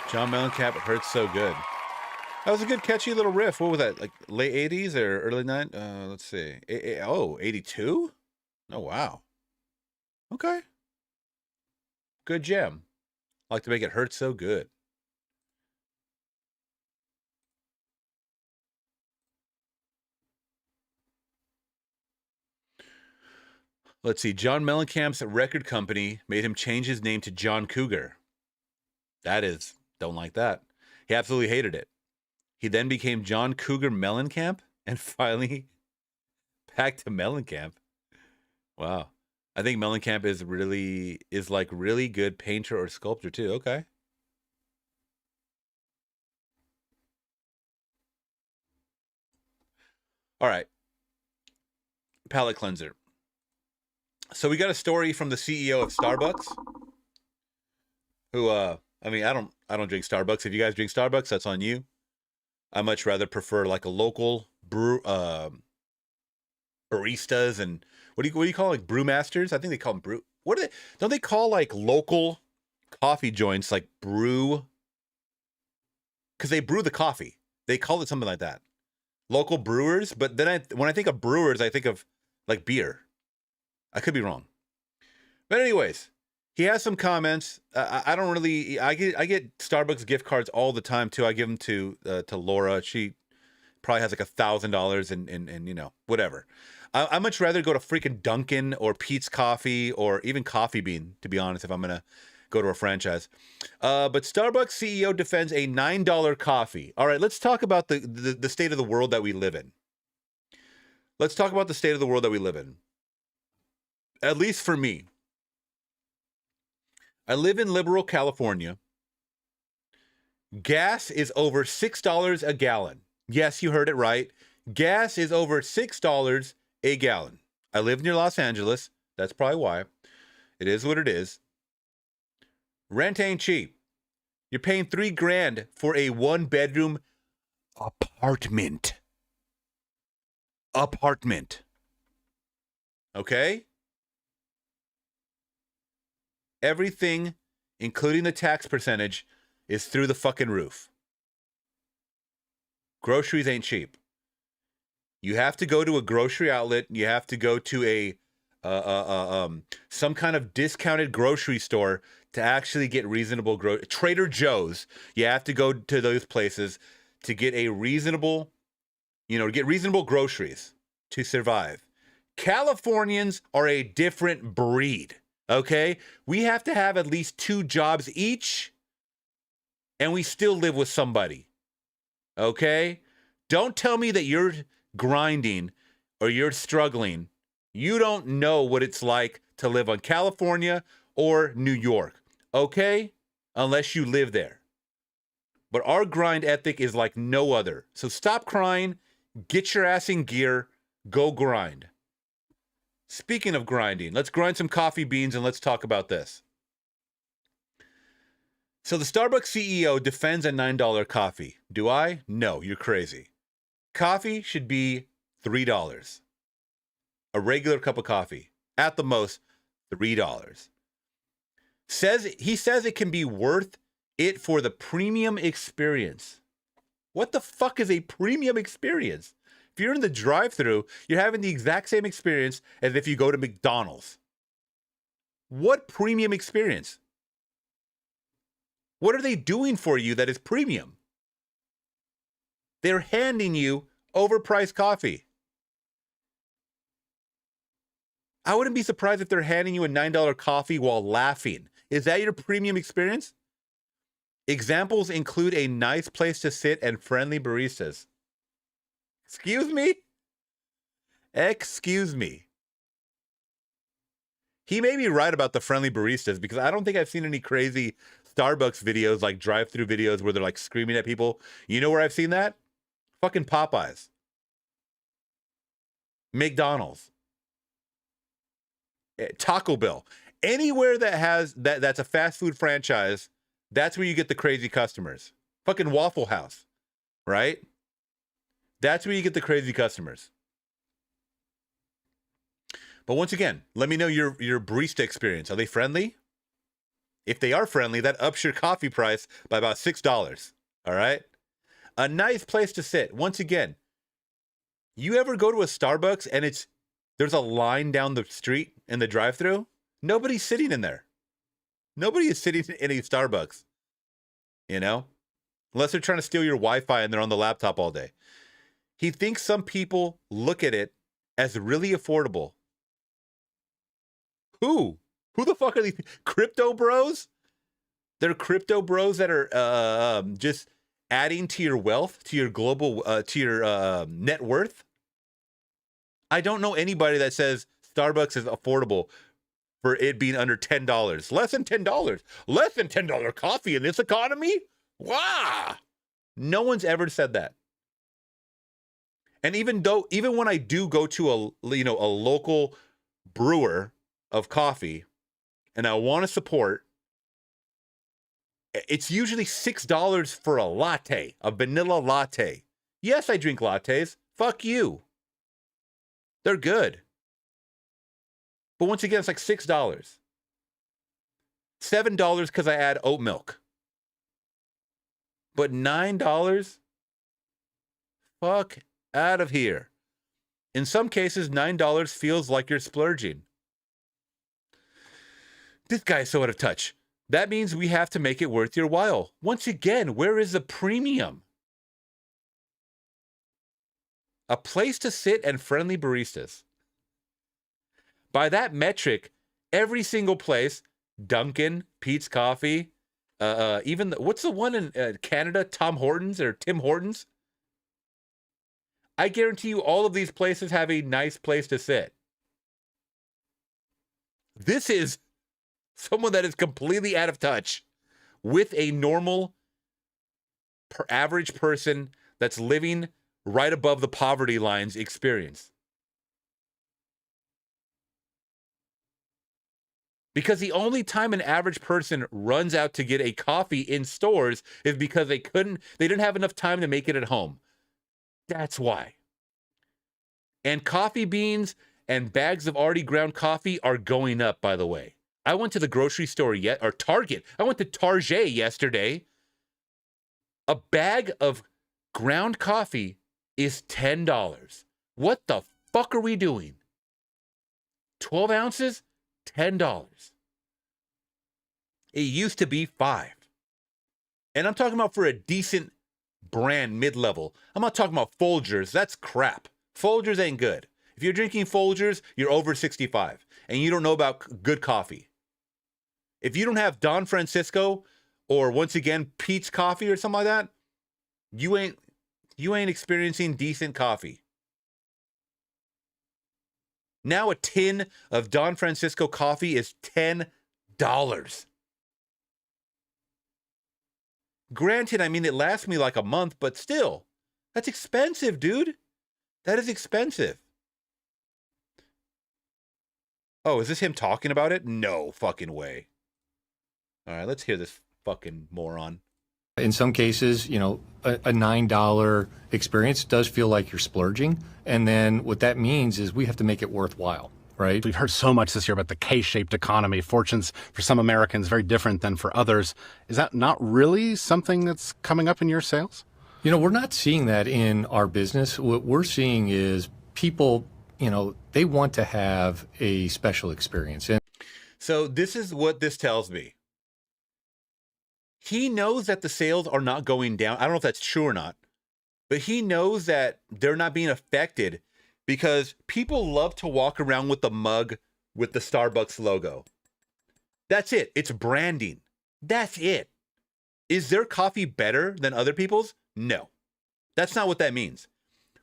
John Mellencamp, It Hurts So Good. That was a good, catchy little riff. What was that? Like late 80s or early 90s? Let's see. 82? Oh, wow. Okay. Good jam. I like to make it hurt so good. Let's see. John Mellencamp's record company made him change his name to John Cougar. Don't like that. He absolutely hated it. He then became John Cougar Mellencamp and finally back to Mellencamp. Wow. I think Mellencamp is like really good painter or sculptor too. Okay. All right. Palate cleanser. So we got a story from the CEO of Starbucks, who I don't drink Starbucks. If you guys drink Starbucks, that's on you. I much rather prefer like a local baristas and what do you call like brewmasters? I think they call them brew. What are they? Don't they call like local coffee joints like brew? Because they brew the coffee. They call it something like that. Local brewers. But then when I think of brewers, I think of like beer. I could be wrong. But anyways, he has some comments. I don't really. I get Starbucks gift cards all the time too. I give them to Laura. She probably has like $1,000 and you know whatever. I much rather go to freaking Dunkin' or Pete's Coffee or even Coffee Bean, to be honest, if I'm gonna go to a franchise. But Starbucks CEO defends a $9 coffee. All right, let's talk about the state of the world that we live in. Let's talk about the state of the world that we live in. At least for me. I live in liberal California. Gas is over $6 a gallon. Yes, you heard it right. Gas is over $6 a gallon. I live near Los Angeles. That's probably why. It is what it is. Rent ain't cheap. You're paying $3,000 for a 1-bedroom apartment. Okay? Everything, including the tax percentage, is through the fucking roof. Groceries ain't cheap. You have to go to a grocery outlet. You have to go to some kind of discounted grocery store to actually get reasonable Trader Joe's. You have to go to those places to get a reasonable, to get reasonable groceries to survive. Californians are a different breed. Okay? We have to have at least 2 jobs each, and we still live with somebody. Okay? Don't tell me that you're grinding or you're struggling. You don't know what it's like to live on California or New York. Okay? Unless you live there. But our grind ethic is like no other. So stop crying, get your ass in gear, go grind. Speaking of grinding, let's grind some coffee beans and let's talk about this. So the Starbucks CEO defends a $9 coffee. Do I? No, you're crazy. Coffee should be $3. A regular cup of coffee. At the most, $3. He says it can be worth it for the premium experience. What the fuck is a premium experience? If you're in the drive-thru, you're having the exact same experience as if you go to McDonald's. What premium experience? What are they doing for you that is premium? They're handing you overpriced coffee. I wouldn't be surprised if they're handing you a $9 coffee while laughing. Is that your premium experience? Examples include a nice place to sit and friendly baristas. Excuse me? Excuse me. He may be right about the friendly baristas because I don't think I've seen any crazy Starbucks videos, like drive-through videos where they're like screaming at people. You know where I've seen that? Fucking Popeyes. McDonald's. Taco Bell. Anywhere that has that's a fast food franchise, that's where you get the crazy customers. Fucking Waffle House, right? That's where you get the crazy customers. But once again, let me know your barista experience. Are they friendly? If they are friendly, that ups your coffee price by about $6. All right? A nice place to sit. Once again, you ever go to a Starbucks and there's a line down the street in the drive-thru? Nobody's sitting in there. Nobody is sitting in a Starbucks. You know? Unless they're trying to steal your Wi-Fi and they're on the laptop all day. He thinks some people look at it as really affordable. Who? Who the fuck are these crypto bros? They're crypto bros that are just adding to your wealth, to your global, to your net worth. I don't know anybody that says Starbucks is affordable for it being under $10. Less than $10. Less than $10 coffee in this economy? Wow. No one's ever said that. And even when I do go to a local brewer of coffee and I want to support, it's usually $6 for a latte, a vanilla latte. Yes, I drink lattes. Fuck you. They're good. But once again, it's like $6. $7 because I add oat milk. But $9? Fuck out of here. In some cases, $9 feels like you're splurging. This guy is so out of touch. That means we have to make it worth your while. Once again, where is the premium? A place to sit and friendly baristas. By that metric, every single place, Dunkin', Pete's Coffee, even what's the one in Canada, Tim Hortons? I guarantee you all of these places have a nice place to sit. This is someone that is completely out of touch with a normal, average person that's living right above the poverty line's experience. Because the only time an average person runs out to get a coffee in stores is because they didn't have enough time to make it at home. That's why. And coffee beans and bags of already ground coffee are going up, by the way. I went to the grocery store Target. I went to Target yesterday. A bag of ground coffee is $10. What the fuck are we doing? 12 ounces? $10. It used to be $5. And I'm talking about for a decent brand mid-level. I'm not talking about Folgers. That's crap. Folgers ain't good. If you're drinking Folgers, you're over 65 and you don't know about good coffee. If you don't have Don Francisco or once again Pete's Coffee or something like that, you ain't experiencing decent coffee. Now a tin of Don Francisco coffee is $10. Granted, I mean, it lasts me like a month, but still, that's expensive, dude. That is expensive. Oh, is this him talking about it? No fucking way. All right, let's hear this fucking moron. In some cases, a $9 experience does feel like you're splurging. And then what that means is we have to make it worthwhile, right? We've heard so much this year about the K-shaped economy. Fortunes for some Americans very different than for others. Is that not really something that's coming up in your sales? We're not seeing that in our business. What we're seeing is people, they want to have a special experience. So this is what this tells me. He knows that the sales are not going down. I don't know if that's true or not, but he knows that they're not being affected because people love to walk around with the mug with the Starbucks logo. That's it. It's branding. That's it. Is their coffee better than other people's? No. That's not what that means.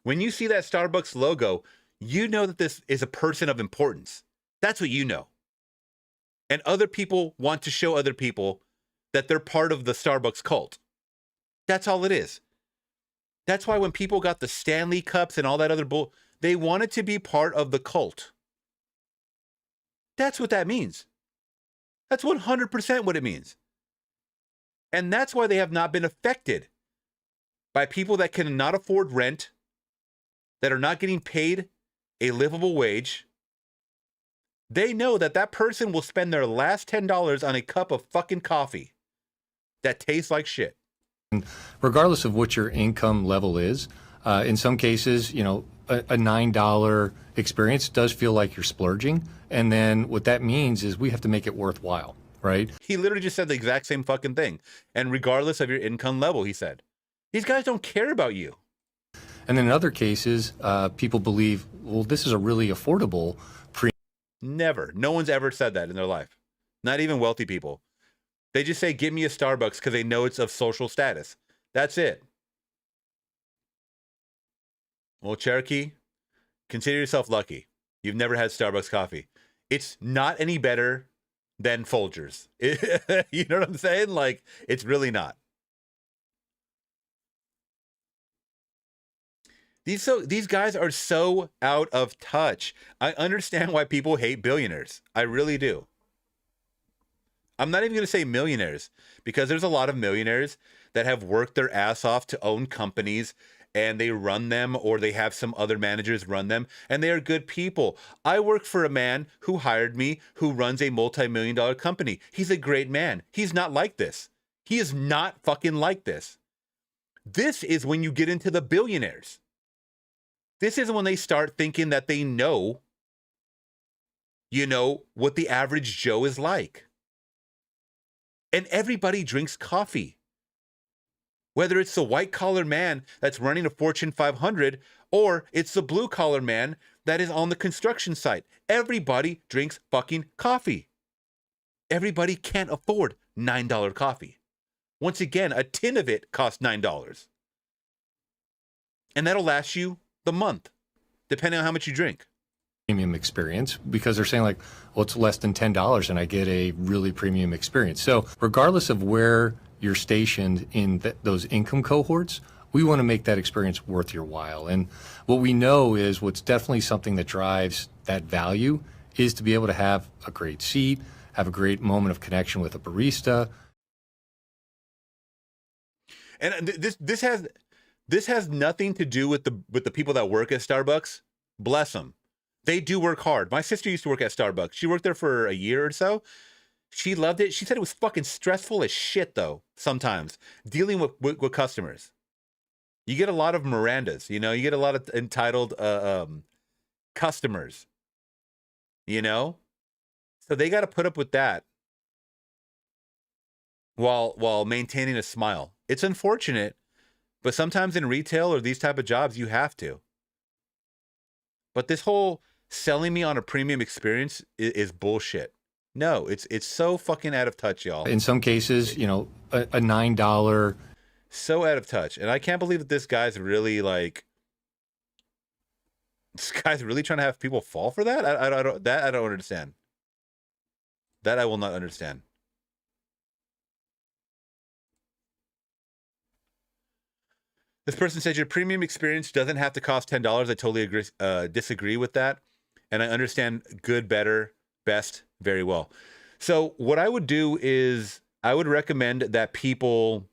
When you see that Starbucks logo, you know that this is a person of importance. That's what you know. And other people want to show other people that they're part of the Starbucks cult. That's all it is. That's why when people got the Stanley Cups and all that other bull, they wanted to be part of the cult. That's what that means. That's 100% what it means. And that's why they have not been affected by people that cannot afford rent, that are not getting paid a livable wage. They know that that person will spend their last $10 on a cup of fucking coffee that tastes like shit. Regardless of what your income level is, in some cases, you know, a $9 experience does feel like you're splurging. And then what that means is we have to make it worthwhile, right? He literally just said the exact same fucking thing. And regardless of your income level, he said, these guys don't care about you. And then in other cases, people believe, well, this is a really affordable Never. No one's ever said that in their life. Not even wealthy people. They just say, give me a Starbucks because they know it's of social status. That's it. Well, Cherokee, consider yourself lucky. You've never had Starbucks coffee. It's not any better than Folgers. You know what I'm saying? Like, it's really not. These guys are so out of touch. I understand why people hate billionaires. I really do. I'm not even going to say millionaires, because there's a lot of millionaires that have worked their ass off to own companies, and they run them, or they have some other managers run them, and they are good people. I work for a man who hired me, who runs a multi-million-dollar company. He's a great man. He's not like this. He is not fucking like this. This is when you get into the billionaires. This is when they start thinking that they know, you know, what the average Joe is like. And everybody drinks coffee. Whether it's the white-collar man that's running a Fortune 500, or it's the blue-collar man that is on the construction site. Everybody drinks fucking coffee. Everybody can't afford $9 coffee. Once again, a tin of it costs $9. And that'll last you the month, depending on how much you drink. premium experience, because they're saying like, well, it's less than $10 and I get a really premium experience. So regardless of where you're stationed in those income cohorts, we want to make that experience worth your while. And what we know is what's definitely something that drives that value is to be able to have a great seat, have a great moment of connection with a barista. And this has nothing to do with the people that work at Starbucks. Bless them. They do work hard. My sister used to work at Starbucks. She worked there for a year or so. She loved it. She said it was fucking stressful as shit, though, sometimes, dealing with customers. You get a lot of Mirandas, you know? You get a lot of entitled customers, you know? So they got to put up with that while maintaining a smile. It's unfortunate, but sometimes in retail or these type of jobs, you have to. But this whole selling me on a premium experience is bullshit. No, it's so fucking out of touch, y'all. In some cases, you know, a $9. So out of touch. And I can't believe that this guy's really like, this guy's really trying to have people fall for that? I don't understand. That I will not understand. This person said your premium experience doesn't have to cost $10. I totally disagree with that. And I understand good, better, best very well. So what I would do is I would recommend that people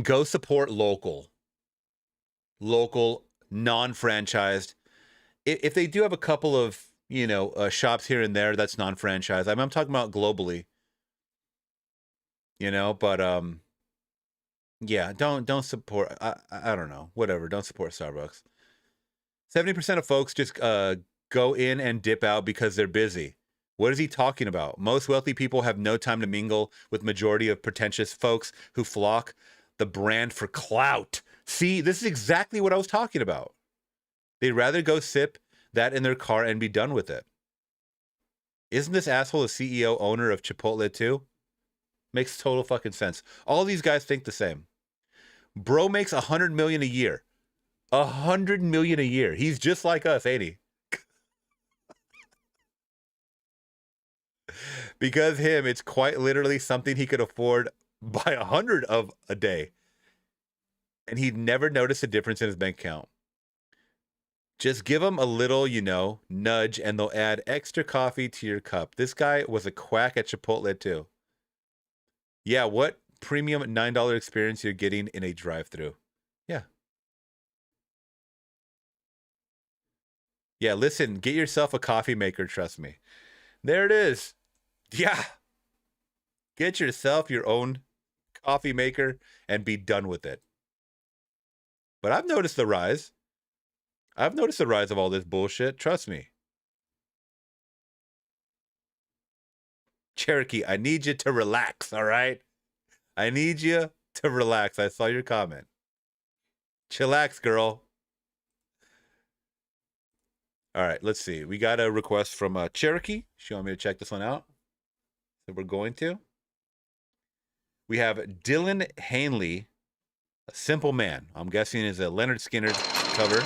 go support local, non-franchised. If they do have a couple of, you know, shops here and there that's non-franchised, I'm talking about globally, you know, but yeah, don't support. I don't know, whatever. Don't support Starbucks. 70% of folks just go in and dip out because they're busy. What is he talking about? Most wealthy people have no time to mingle with majority of pretentious folks who flock the brand for clout. See, this is exactly what I was talking about. They'd rather go sip that in their car and be done with it. Isn't this asshole a CEO owner of Chipotle too? Makes total fucking sense. All these guys think the same. Bro makes 100 million a year. 100 million a year. He's just like us, ain't he? Because him, it's quite literally something he could afford by 100 of a day. And he'd never notice a difference in his bank account. Just give them a little, nudge, and they'll add extra coffee to your cup. This guy was a quack at Chipotle, too. Yeah, what premium $9 experience you're getting in a drive-thru? Yeah. Yeah, listen, get yourself a coffee maker, trust me. There it is. Yeah. Get yourself your own coffee maker and be done with it. But I've noticed the rise. I've noticed the rise of all this bullshit. Trust me. Cherokee, I need you to relax, all right? I need you to relax. I saw your comment. Chillax, girl. All right, let's see. We got a request from Cherokee. She want me to check this one out. So we're going to. We have Dylan Hanley, A Simple Man. I'm guessing is a Leonard Skinner cover.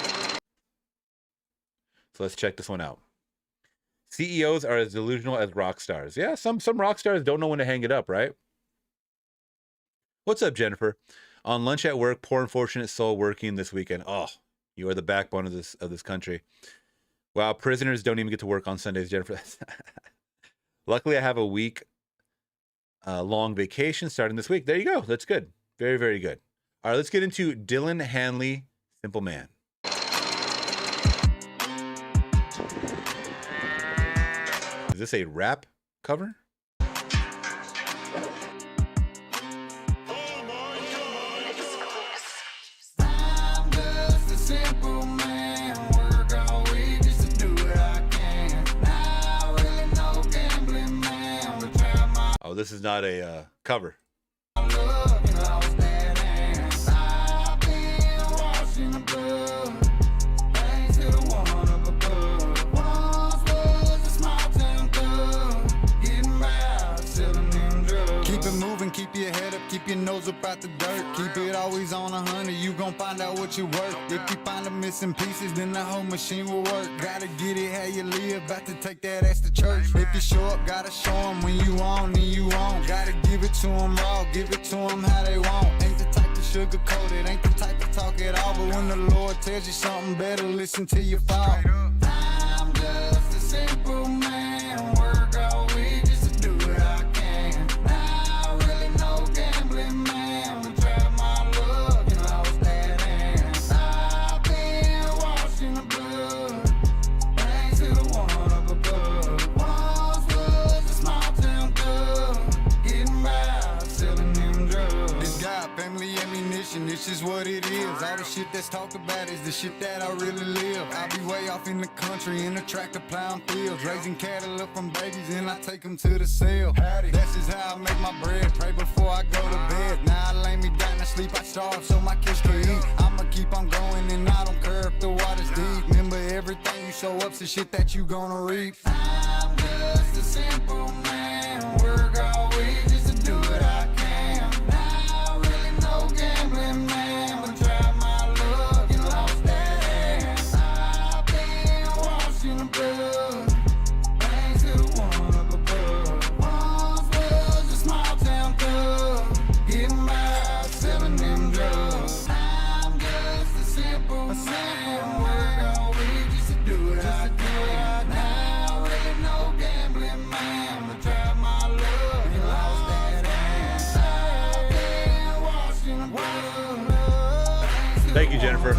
So let's check this one out. CEOs are as delusional as rock stars. Yeah, some rock stars don't know when to hang it up, right? What's up, Jennifer? On lunch at work, poor unfortunate soul working this weekend. Oh, you are the backbone of this country. Wow, prisoners don't even get to work on Sundays, Jennifer. Luckily, I have a week long vacation starting this week. There you go. That's good. Very, very good. All right, let's get into Dylan Hanley, Simple Man. Is this a rap cover? Oh, this is not a cover. Keep your head up, keep your nose up out the dirt. Keep it always on 100, you gon' find out what you worth. If you find the missing pieces, then the whole machine will work. Gotta get it how you live, about to take that ass to church. If you show up, gotta show them when you on, then you on. Gotta give it to them raw, give it to them how they want. Ain't the type to sugarcoat it, ain't the type to talk it all. But when the Lord tells you something better, listen till you fall. I'm just a simple man, work all week just to do what I can. This is what it is. All the shit that's talked about is the shit that I really live. I be way off in the country in a tractor plowing fields, raising cattle up from babies and I take them to the sale. That's just how I make my bread. Pray before I go to bed. Now I lay me down to sleep. I starve so my kids can eat. I'ma keep on going and I don't care if the water's deep. Remember everything you show up's the shit that you gonna reap. I'm just a simple man. Work all week just to do what I can. Now really no gambling man, but try my luck and lost that ass. I've been washing the blood, thanks to the one up above. Once was a small town thug, getting by selling them drugs. I'm just a simple man, work all week just to do what I can. Now really no gambling man, but try my luck and lost that ass. I've been washing the blood. Thank you, Jennifer.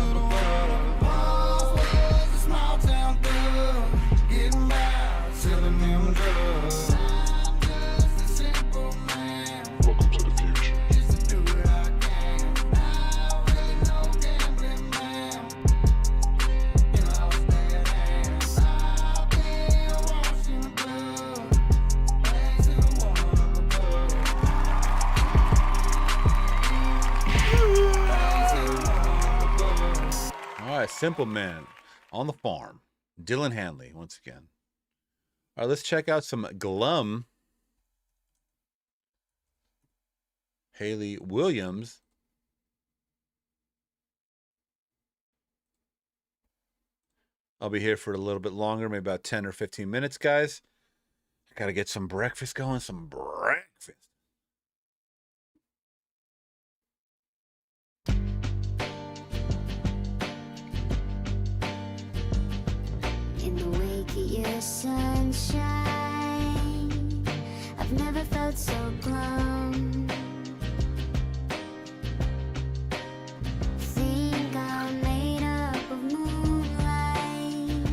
Welcome to the future. All right, Simple Man on the farm. Dylan Hanley, once again. All right, let's check out some Glum. Haley Williams. I'll be here for a little bit longer, maybe about 10 or 15 minutes, guys. I got to get some breakfast going, some breakfast. In the wake of your sunshine, I've never felt so glum. Think I'm made up of moonlight.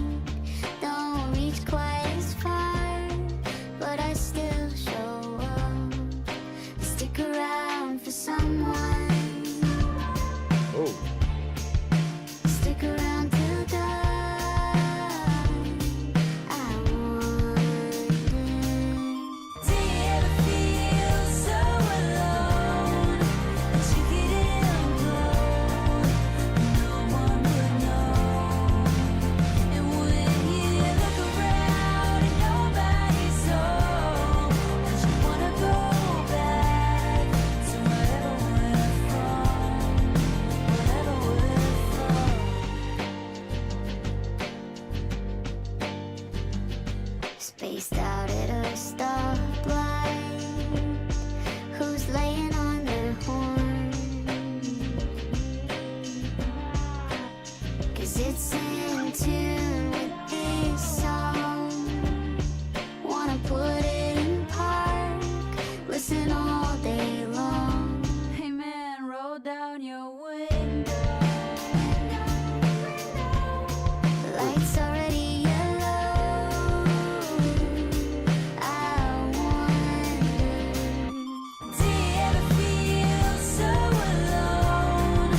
Don't reach quite as far, but I still show up. Stick around for someone. Oh. Stick around till dawn. Spaced out at a stoplight. Who's laying on their horn? 'Cause it's in tune with this song. Wanna put it in park, listen all day long. Hey man, roll down your window. The lights already yellow. I wonder, do you ever feel so alone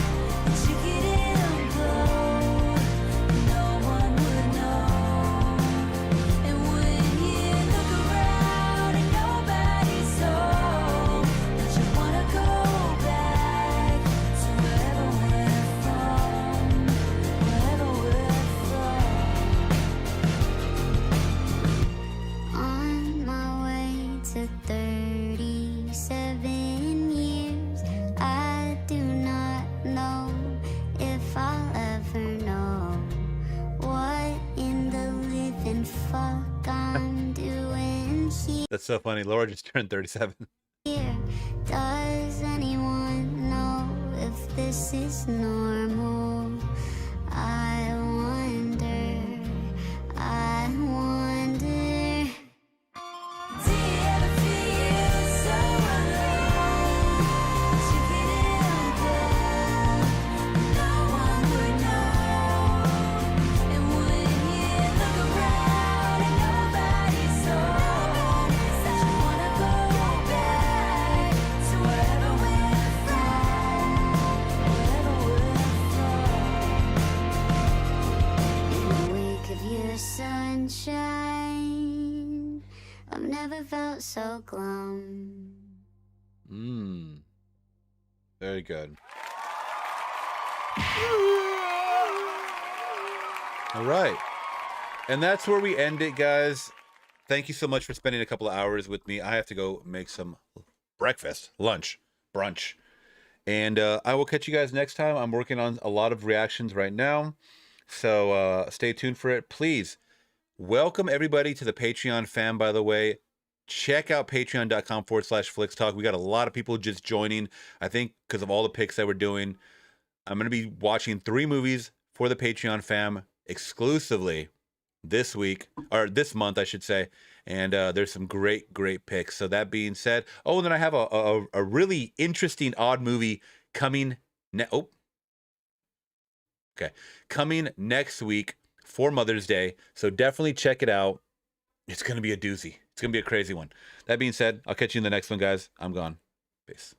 that you get implode? No one would know. And when you look around and nobody's home, don't you wanna go back to wherever we're from, wherever we're from? On my way to 37 years, I do not know if I'll ever know what in the living fuck I'm doing That's so funny. Laura just turned 37. here. Does anyone know if this is normal? I wonder, I wonder. Do you ever feel so alone that you get implode? No one would know. And when you look around and nobody's home, that you wanna go back to wherever we're from, wherever we're from. In the wake of your sunshine, I've never felt so glum. Very good. All right. And that's where we end it, guys. Thank you so much for spending a couple of hours with me. I have to go make some breakfast, lunch, brunch. And I will catch you guys next time. I'm working on a lot of reactions right now. So stay tuned for it. Please welcome everybody to the Patreon fam, by the way. Check out patreon.com/Flix Talk. We got a lot of people just joining, I think, because of all the picks that we're doing. I'm going to be watching 3 movies for the Patreon fam exclusively this week, or this month, I should say. And there's some great picks. So that being said, oh, and then I have a really interesting odd movie coming. Coming next week for Mother's Day. So definitely check it out. It's going to be a doozy. It's going to be a crazy one. That being said, I'll catch you in the next one, guys. I'm gone. Peace.